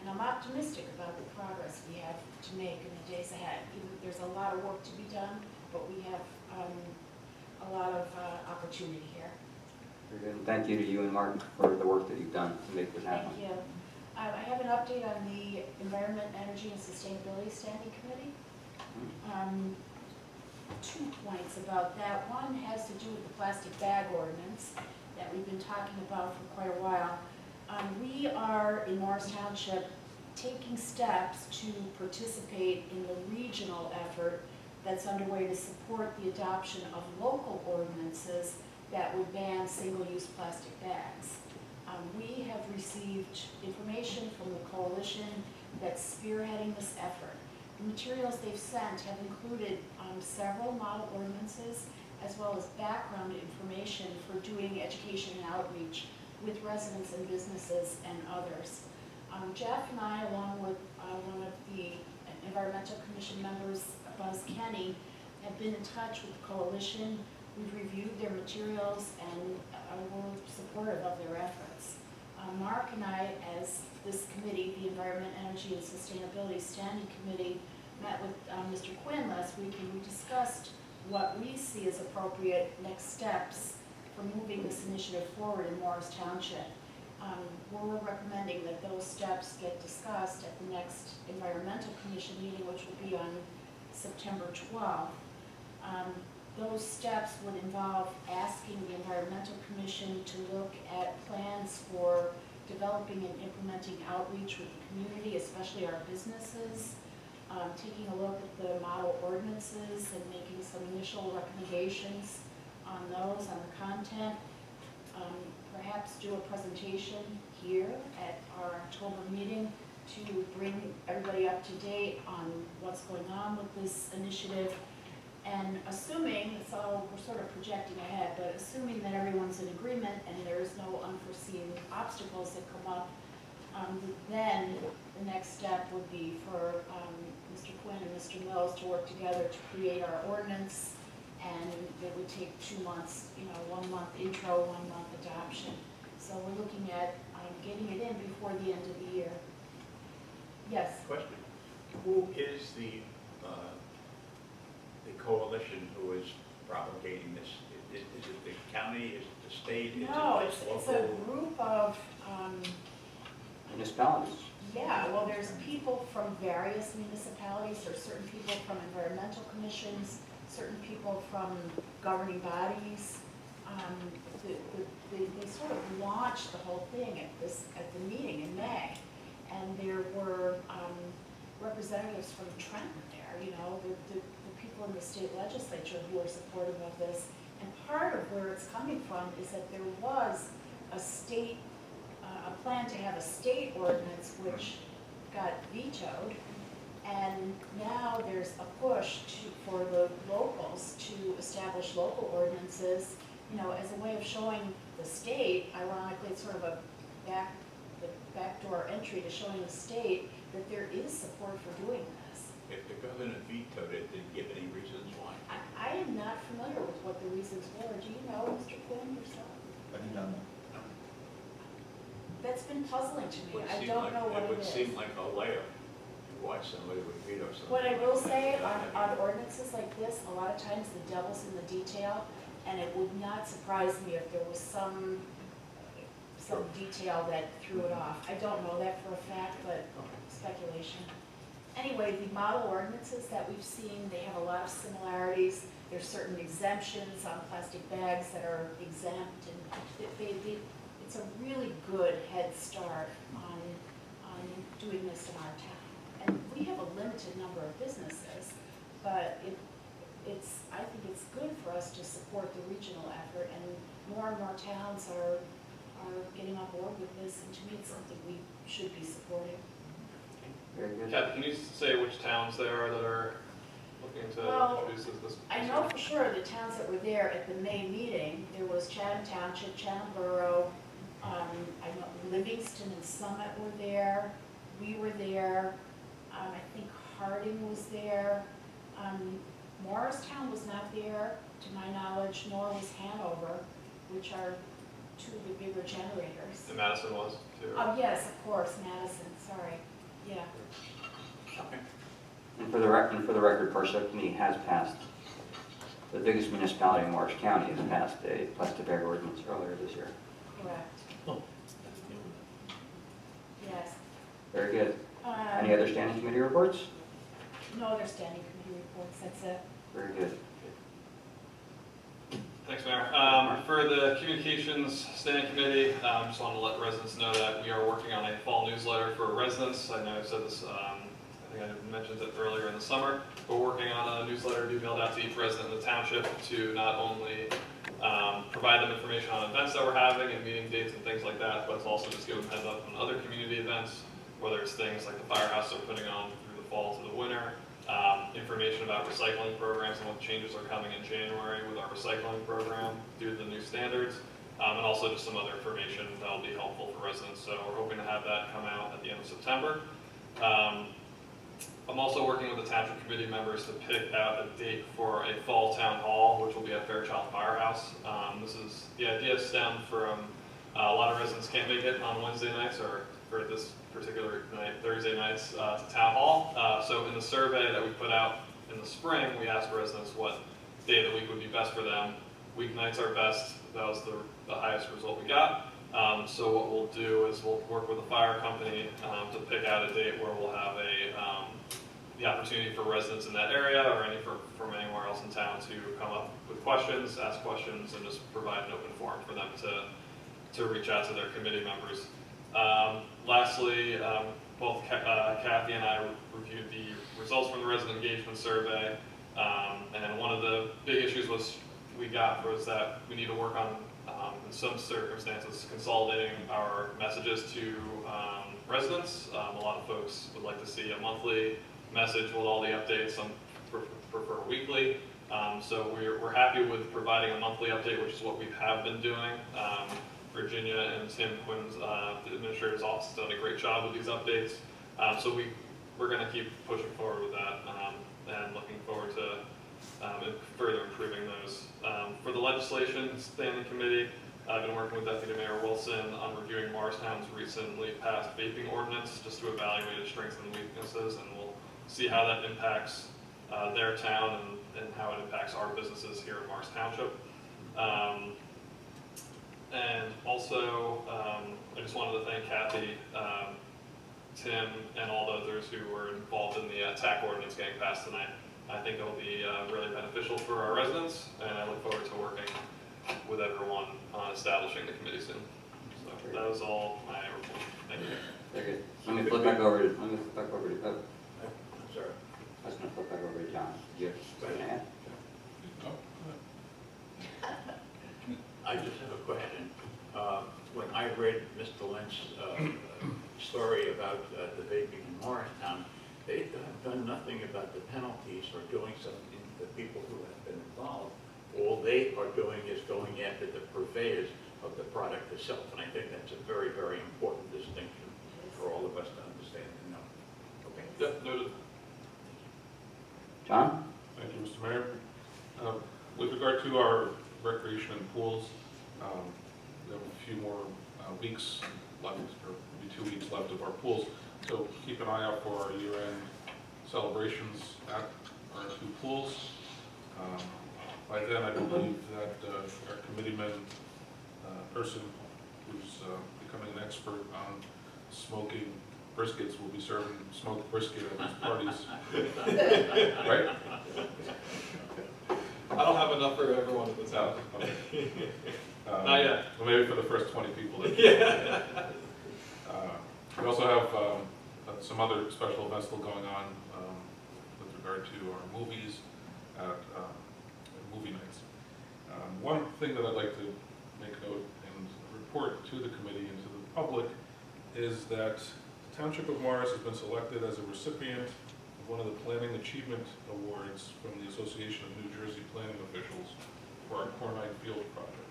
And I'm optimistic about the progress we have to make in the days ahead. There's a lot of work to be done, but we have a lot of opportunity here. Very good. And thank you to you and Mark for the work that you've done to make this happen. Thank you. I have an update on the Environment, Energy, and Sustainability Standing Committee. 2 points about that. One has to do with the plastic bag ordinance that we've been talking about for quite a while. We are in Morris Township taking steps to participate in the regional effort that's underway to support the adoption of local ordinances that would ban single-use plastic bags. We have received information from the coalition that's spearheading this effort. The materials they've sent have included several model ordinances as well as background information for doing education and outreach with residents and businesses and others. Jeff and I, along with one of the Environmental Commission members, Buzz Kenny, have been in touch with the coalition. We've reviewed their materials and we're supportive of their efforts. Mark and I, as this committee, the Environment, Energy, and Sustainability Standing Committee, met with Mr. Quinn last week, and we discussed what we see as appropriate next steps for moving this initiative forward in Morris Township. We're recommending that those steps get discussed at the next Environmental Commission meeting, which will be on September 12th. Those steps would involve asking the Environmental Commission to look at plans for developing and implementing outreach with the community, especially our businesses, taking a look at the model ordinances and making some initial recommendations on those, on the content, perhaps do a presentation here at our October meeting to bring everybody up to date on what's going on with this initiative. And assuming, so we're sort of projecting ahead, but assuming that everyone's in agreement and there's no unforeseen obstacles that come up, then the next step would be for Mr. Quinn and Mr. Mills to work together to create our ordinance, and it would take 2 months, 1 month intro, 1 month adoption. So we're looking at getting it in before the end of the year. Yes? Question, who is the coalition who is propagating this? Is it the county, is it the state? No, Is it it's a local? group of, Municipalities. yeah, well, there's people from various municipalities, there's certain people from environmental commissions, certain people from governing bodies. They sort of launched the whole thing at the meeting in May. And there were representatives from Trenton there, the people in the state legislature who are supportive of this. And part of where it's coming from is that there was a state, a plan to have a state ordinance which got vetoed. And now there's a push for the locals to establish local ordinances, as a way of showing the state, ironically, it's sort of the backdoor entry to showing the state that there is support for doing this. If the governor vetoed it, did he give any reasons why? I am not familiar with what the reasons were. Do you know, Mr. Quinn, yourself? I did not know. That's been puzzling to me. Would I seem don't like- know what it It would is. seem like a layup, why somebody would veto something. What I will like say that. on ordinances like this, a lot of times the devil's in the detail, and it would not surprise me if there was some detail that threw it off. I don't know that for a fact, but speculation. Anyway, the model ordinances that we've seen, they have a lot of similarities. There's certain exemptions on plastic bags that are exempt, and it's a really good head start on doing this in our town. And we have a limited number of businesses, but I think it's good for us to support the regional effort, and more towns are getting on board with this, and to me, it's something we should be supporting. Very good. Kathy, can you say which towns there are that are looking to Well, introduce this? I know for sure the towns that were there at the May meeting, there was Chatham Township, Chatham Borough, I know Livingston and Summit were there, we were there, I think Harding was there, Morristown was not there, to my knowledge, nor was Hanover, which are two of the bigger generators. And Madison was too. Oh, yes, of course, Madison, sorry, yeah. Okay. And for the record, Parsippany Committee has passed, the biggest municipality in Morris County has passed a plastic bag ordinance earlier this year. Correct, Oh, yes. Very good. Any other standing committee reports? No other standing committee reports, that's it. Very good. Thanks, Mayor. For the Communications Standing Committee, just wanted to let residents know that we are working on a fall newsletter for residents. I know I said this, I think I mentioned it earlier in the summer. We're working on a newsletter to be mailed out to each resident in the township to not only provide them information on events that we're having and meeting dates and things like that, but to also just give them heads up on other community events, whether it's things like the firehouse they're putting on through the fall to the winter, information about recycling programs and what changes are coming in January with our recycling program due to the new standards, and also just some other information that will be helpful for residents. So we're hoping to have that come out at the end of September. I'm also working with the Township Committee members to pick out a date for a fall town hall, which will be at Fairchild Firehouse. The idea stemmed from a lot of residents can't make it on Wednesday nights or for this particular night, Thursday nights to town hall. So in the survey that we put out in the spring, we asked residents what day of the week would be best for them. Weeknights are best. That was the highest result we got. So what we'll do is we'll work with the fire company to pick out a date where we'll have the opportunity for residents in that area or from anywhere else in town to come up with questions, ask questions, and just provide an open forum for them to reach out to their committee members. Lastly, both Kathy and I reviewed the results from the resident engagement survey, and one of the big issues we got was that we need to work on, in some circumstances, consolidating our messages to residents. A lot of folks would like to see a monthly message with all the updates. Some prefer weekly. So we're happy with providing a monthly update, which is what we have been doing. Virginia and Tim Quinn's, the administrator's office, has done a great job with these updates. So we're going to keep pushing forward with that and looking forward to further improving those. For the legislation standing committee, I've been working with Deputy Mayor Wilson on reviewing Morristown's recently passed vaping ordinance just to evaluate its strengths and weaknesses, and we'll see how that impacts their town and how it impacts our businesses here in Morris Township. And also, I just wanted to thank Kathy, Tim, and all the others who were involved in the TAC ordinance getting passed tonight. I think it'll be really beneficial for our residents, and I look forward to working with everyone on establishing the committee soon. So that was all my report. Thank you. Very good. Let me flip back over to, I'm sorry. I was going to flip back over to John. You have something to add? I just have a question. When I read Mr. Lynch's story about the vaping in Morristown, they have done nothing about the penalties or doing something to the people who have been involved. All they are doing is going after the purveyors of the product itself, and I think that's a very, very important distinction for all of us to understand and know. Okay. Yep, noted. John? Thank you, Mr. Mayor. With regard to our recreation and pools, we have a few more weeks left, or maybe 2 weeks left of our pools. So keep an eye out for our year-end celebrations at our 2 pools. By then, I believe that our committeeman person who's becoming an expert on smoking briskets will be serving smoked brisket at these parties. Right? I don't have enough for everyone at the town. Okay. Not yet. Well, maybe for the first 20 people. Yeah. We also have some other special events still going on with regard to our movies at movie nights. One thing that I'd like to make note and report to the committee and to the public is that the Township of Morris has been selected as a recipient of one of the Planning Achievement Awards from the Association of New Jersey Planning Officials for our Cornite Field project.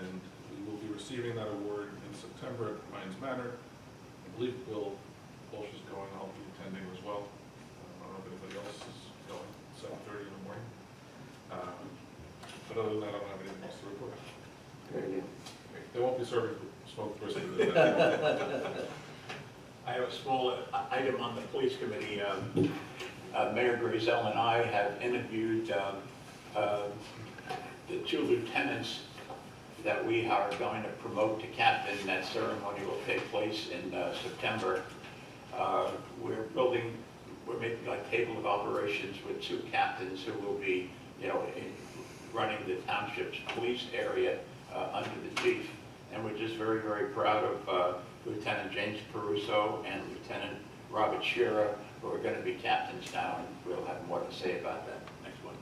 And we will be receiving that award in September at Mines Manor. I believe Bill Walsh is going, I'll be attending as well. I don't know if anybody else is going, 7:30 in the morning. But other than that, I don't have anything else to report. Very good. They won't be serving smoked brisket. I have a small item on the police committee. Mayor Grizel and I have interviewed the 2 lieutenants that we are going to promote to captain. That ceremony will take place in September. We're making a table of operations with 2 captains who will be, running the township's police area under the chief. And we're just very, very proud of Lieutenant James Peruso and Lieutenant Robert Shearer, who are going to be captains now, and we'll have more to say about that next one.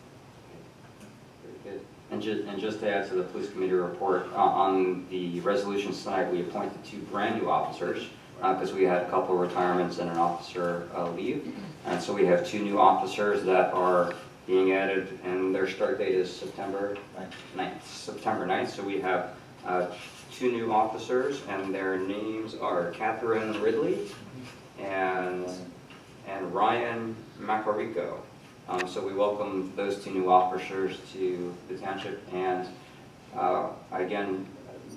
Very good. And just to add to the police committee report, on the resolutions tonight, we appointed 2 brand new officers because we had a couple of retirements and an officer leave. And so we have 2 new officers that are being added, and their start date is September 9th. So we have 2 new officers, and their names are Catherine Ridley and Ryan Macarico. So we welcome those 2 new officers to the township, and again,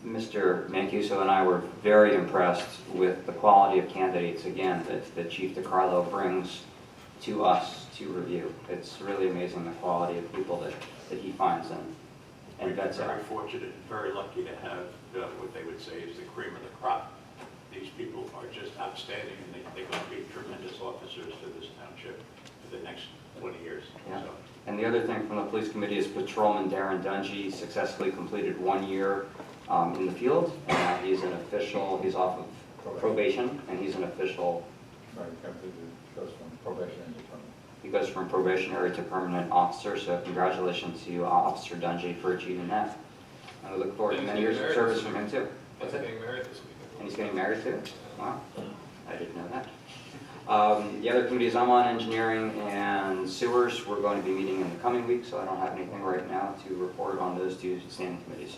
Mr. Mancuso and I were very impressed with the quality of candidates, again, that Chief DiCarlo brings to us to review. It's really amazing the quality of people that he finds and vets out. Very fortunate and very lucky to have what they would say is the cream of the crop. These people are just outstanding, and they're going to be tremendous officers to this township for the next 20 years. Yeah. So. And the other thing from the police committee is Patrolman Darren Dungy successfully completed 1 year in the field, and now he's an official. He's off of probation, and he's an official. Right, goes from probationary to permanent. He goes from probationary to permanent officer, so congratulations to Officer Dungy for achieving that. And we look forward to many years of service from him too. He's getting married this week. And he's getting married too? Wow. didn't know that. The other committees I'm on, engineering and sewers, we're going to be meeting in the coming week, so I don't have anything right now to report on those two standing committees.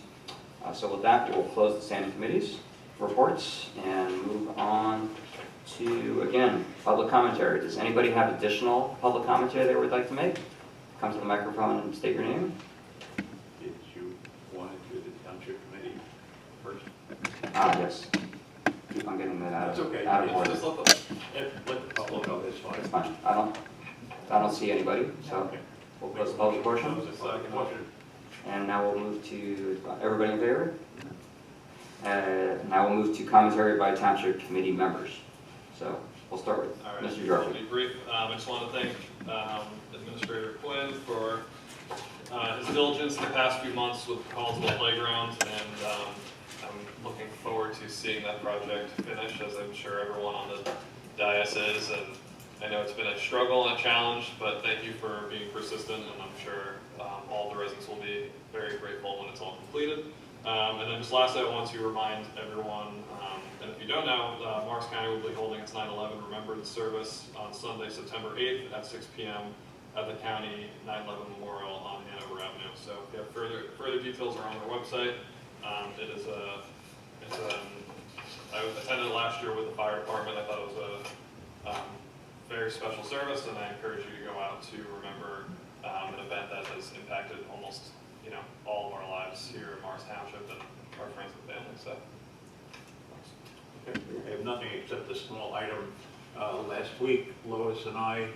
So with that, we'll close the standing committees reports and move on to, again, public commentary. Does anybody have additional public commentary they would like to make? Come to the microphone and state your name. Did you want to do the township committee first? Yes. Keep on getting that out That's okay. out of order. Just let the public know, that's fine. It's fine. I don't see anybody, so we'll close the public portion. Close the public portion. And now we'll move to, everybody in favor? Now we'll move to commentary by township committee members. So we'll start with All right, Mr. I'll Jordan. be brief. I just want to thank Administrator Quinn for his diligence in the past few months with Collinsville Playground, and I'm looking forward to seeing that project finish, as I'm sure everyone on the dais is. And I know it's been a struggle and a challenge, but thank you for being persistent, and I'm sure all the residents will be very grateful when it's all completed. And then just lastly, I want to remind everyone, and if you don't know, Morris County will be holding its 9/11 Remembrance Service on Sunday, September 8th at 6 p.m. at the County 9/11 Memorial on Hanover Avenue. So if you have further details are on their website. I attended it last year with the fire department. I thought it was a very special service, and I encourage you to go out to remember an event that has impacted almost all of our lives here in Morris Township and our friends and family. So, thanks. Okay. I have nothing except a small item. Last week, Lois and I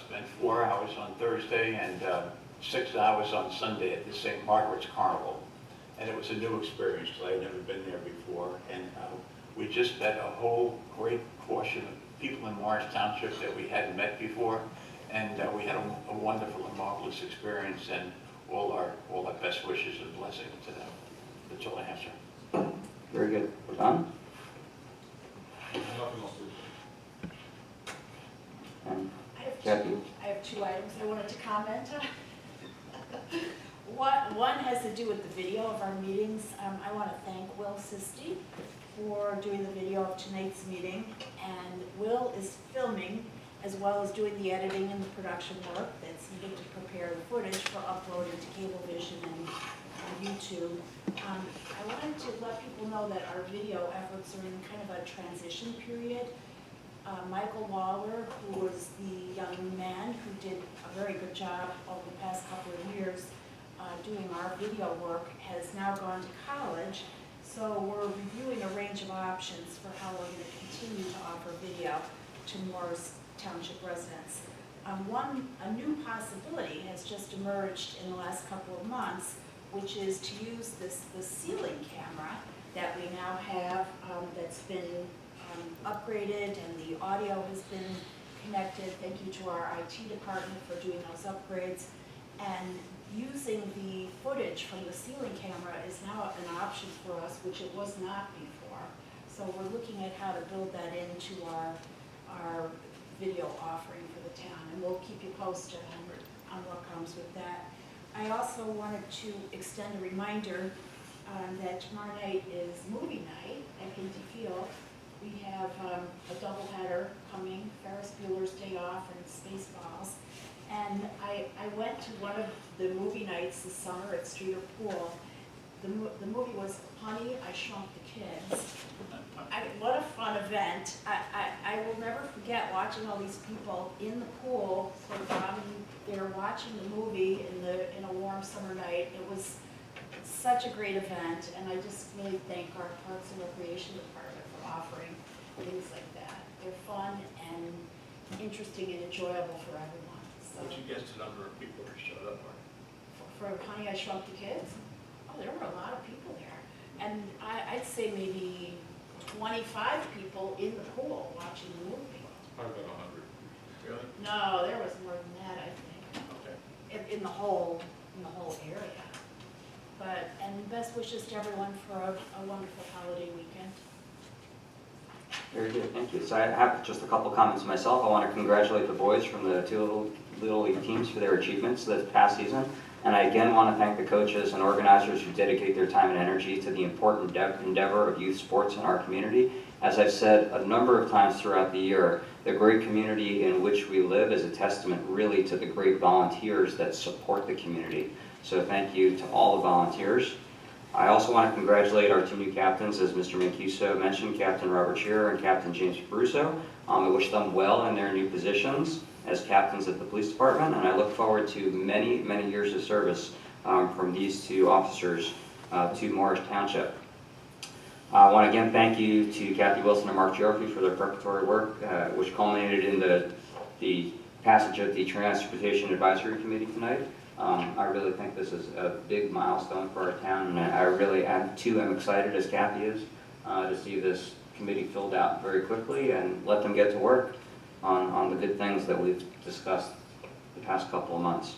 spent 4 hours on Thursday and 6 hours on Sunday at the St. Margaret's Carnival. And it was a new experience because I had never been there before. And we just met a whole great portion of people in Morris Township that we hadn't met before. And we had a wonderful and marvelous experience, and all our best wishes and blessings to them. That's all I have, sir. Very good. Don? And Jackie? I have 2 items I wanted to comment on. One has to do with the video of our meetings. I want to thank Will Sisti for doing the video of tonight's meeting. And Will is filming as well as doing the editing and the production work that's needed to prepare the footage for uploading to Cablevision and YouTube. I wanted to let people know that our video efforts are in kind of a transition period. Michael Waller, who was the young man who did a very good job over the past couple of years doing our video work, has now gone to college. So we're reviewing a range of options for how we're going to continue to offer video to Morris Township residents. A new possibility has just emerged in the last couple of months, which is to use the ceiling camera that we now have that's been upgraded, and the audio has been connected. Thank you to our IT department for doing those upgrades. And using the footage from the ceiling camera is now an option for us, which it was not before. So we're looking at how to build that into our video offering for the town, and we'll keep you posted on what comes with that. I also wanted to extend a reminder that tomorrow night is movie night at Kinty Field. We have a doubleheader coming, Ferris Bueller's Day Off and Spaceballs. And I went to one of the movie nights this summer at Streeter Pool. The movie was Honey, I Shrunk the Kids. What a fun event. I will never forget watching all these people in the pool, sort of they're watching the movie in a warm summer night. It was such a great event, and I just really thank our Parks and Recreation Department for offering things like that. They're fun and interesting and enjoyable for everyone. So, Would you guess the number of people who showed up? for Honey, I Shrunk the Kids, there were a lot of people there. And I'd say maybe 25 people in the pool watching the movie. Probably about 100. Really? No, there was more than that, I think, Okay. in the whole area. And best wishes to everyone for a wonderful holiday weekend. Very good, thank you. So I have just a couple comments myself. I want to congratulate the boys from the 2 Little League teams for their achievements this past season. And I again want to thank the coaches and organizers who dedicate their time and energy to the important endeavor of youth sports in our community. As I've said a number of times throughout the year, the great community in which we live is a testament really to the great volunteers that support the community. So thank you to all the volunteers. I also want to congratulate our 2 new captains, as Mr. Mancuso mentioned, Captain Robert Shearer and Captain James Brusso. I wish them well in their new positions as captains at the police department, and I look forward to many, many years of service from these 2 officers to Morris Township. I want to again thank you to Kathy Wilson and Mark Geoffrey for their preparatory work, which culminated in the passage of the Transportation Advisory Committee tonight. I really think this is a big milestone for our town, and I really am excited, as Kathy is, to see this committee filled out very quickly and let them get to work on the good things that we've discussed the past couple of months.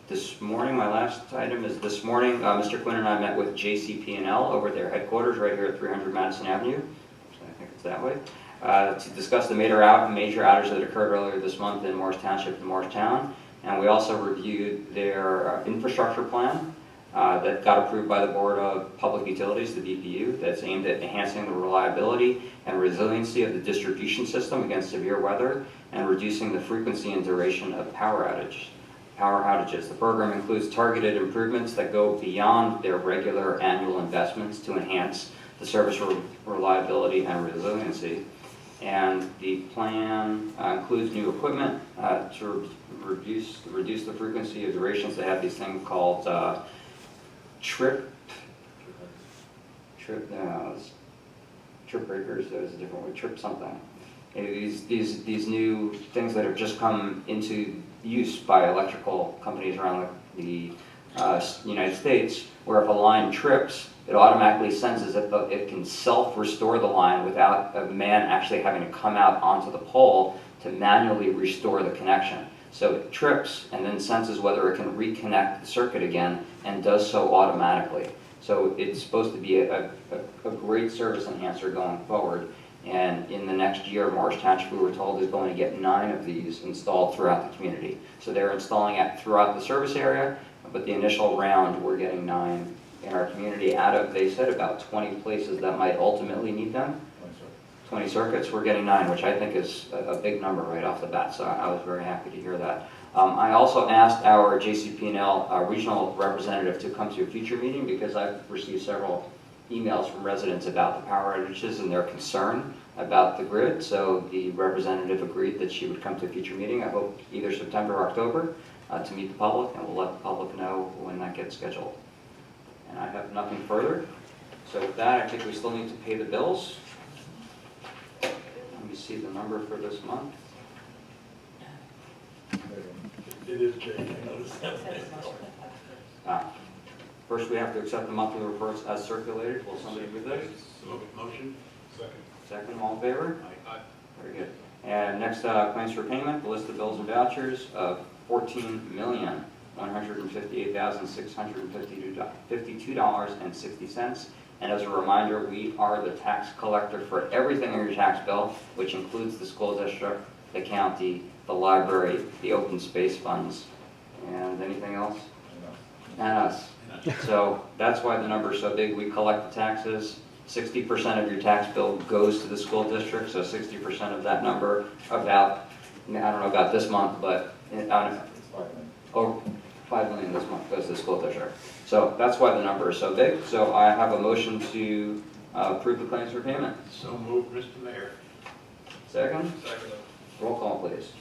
This morning, my last item is this morning, Mr. Quinn and I met with JCP&L over at their headquarters right here at 300 Madison Avenue, so I think it's that way, to discuss the major outages that occurred earlier this month in Morris Township and Morristown. And we also reviewed their infrastructure plan that got approved by the Board of Public Utilities, the BPU, that's aimed at enhancing the reliability and resiliency of the distribution system against severe weather and reducing the frequency and duration of power outages. The program includes targeted improvements that go beyond their regular annual investments to enhance the service reliability and resiliency. And the plan includes new equipment to reduce the frequency of durations. They have these things called trip breakers. There's a different word, trip something. These new things that have just come into use by electrical companies around the United States, where if a line trips, it automatically senses that it can self-restore the line without a man actually having to come out onto the pole to manually restore the connection. So it trips and then senses whether it can reconnect the circuit again and does so automatically. So it's supposed to be a great service enhancer going forward. And in the next year, Morris Township, we were told, is going to get 9 of these installed throughout the community. So they're installing it throughout the service area, but the initial round, we're getting 9 in our community out of, they said, about 20 places that might ultimately need them. 20 circuits, we're getting 9, which I think is a big number right off the bat, so I was very happy to hear that. I also asked our JCP&L regional representative to come to a future meeting because I've received several emails from residents about the power outages and their concern about the grid, so the representative agreed that she would come to a future meeting, I hope either September or October, to meet the public, and we'll let the public know when that gets scheduled. And I have nothing further. So with that, I think we still need to pay the bills. Let me see the number for this month. It is Jake, I noticed that. First, we have to accept the monthly reports as circulated. Will somebody do this? Motion? Second, all in favor? Aye. Very good. And next, claims for payment, the list of bills and vouchers of $14,158,652.60. And as a reminder, we are the tax collector for everything in your tax bill, which includes the school district, the county, the library, the open space funds, and anything else? And us. So that's why the number is so big. We collect the taxes. 60% of your tax bill goes to the school district, so 60% of that number, about, I don't know about this month, but over 5 million this month goes to the school district. So that's why the number is so big. So I have a motion to approve the claims for payment. So moved, Mr. Mayor. Second? Second. Roll call, please.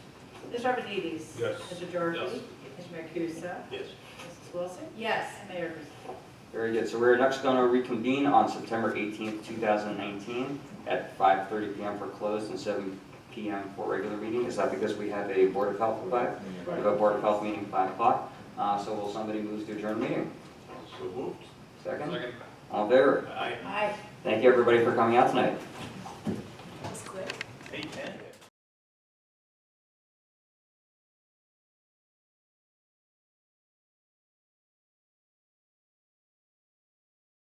Mr. Arvanites? Yes. Mr. George? Yes. Mr. Mancuso? Yes. Mrs. Wilson? Yes. And Mayor Griswold? Very good. So we're next going to reconvene on September 18th, 2019 at 5:30 p.m. for closed and 7 p.m. for regular meeting. Is that because we have a Board of Health at 5? We have a Board of Health meeting at 5 o'clock. So will somebody move to adjourn the meeting? So moved. Second? Second. All in favor? Aye. Aye. Thank you, everybody, for coming out tonight. That was quick. 8:10.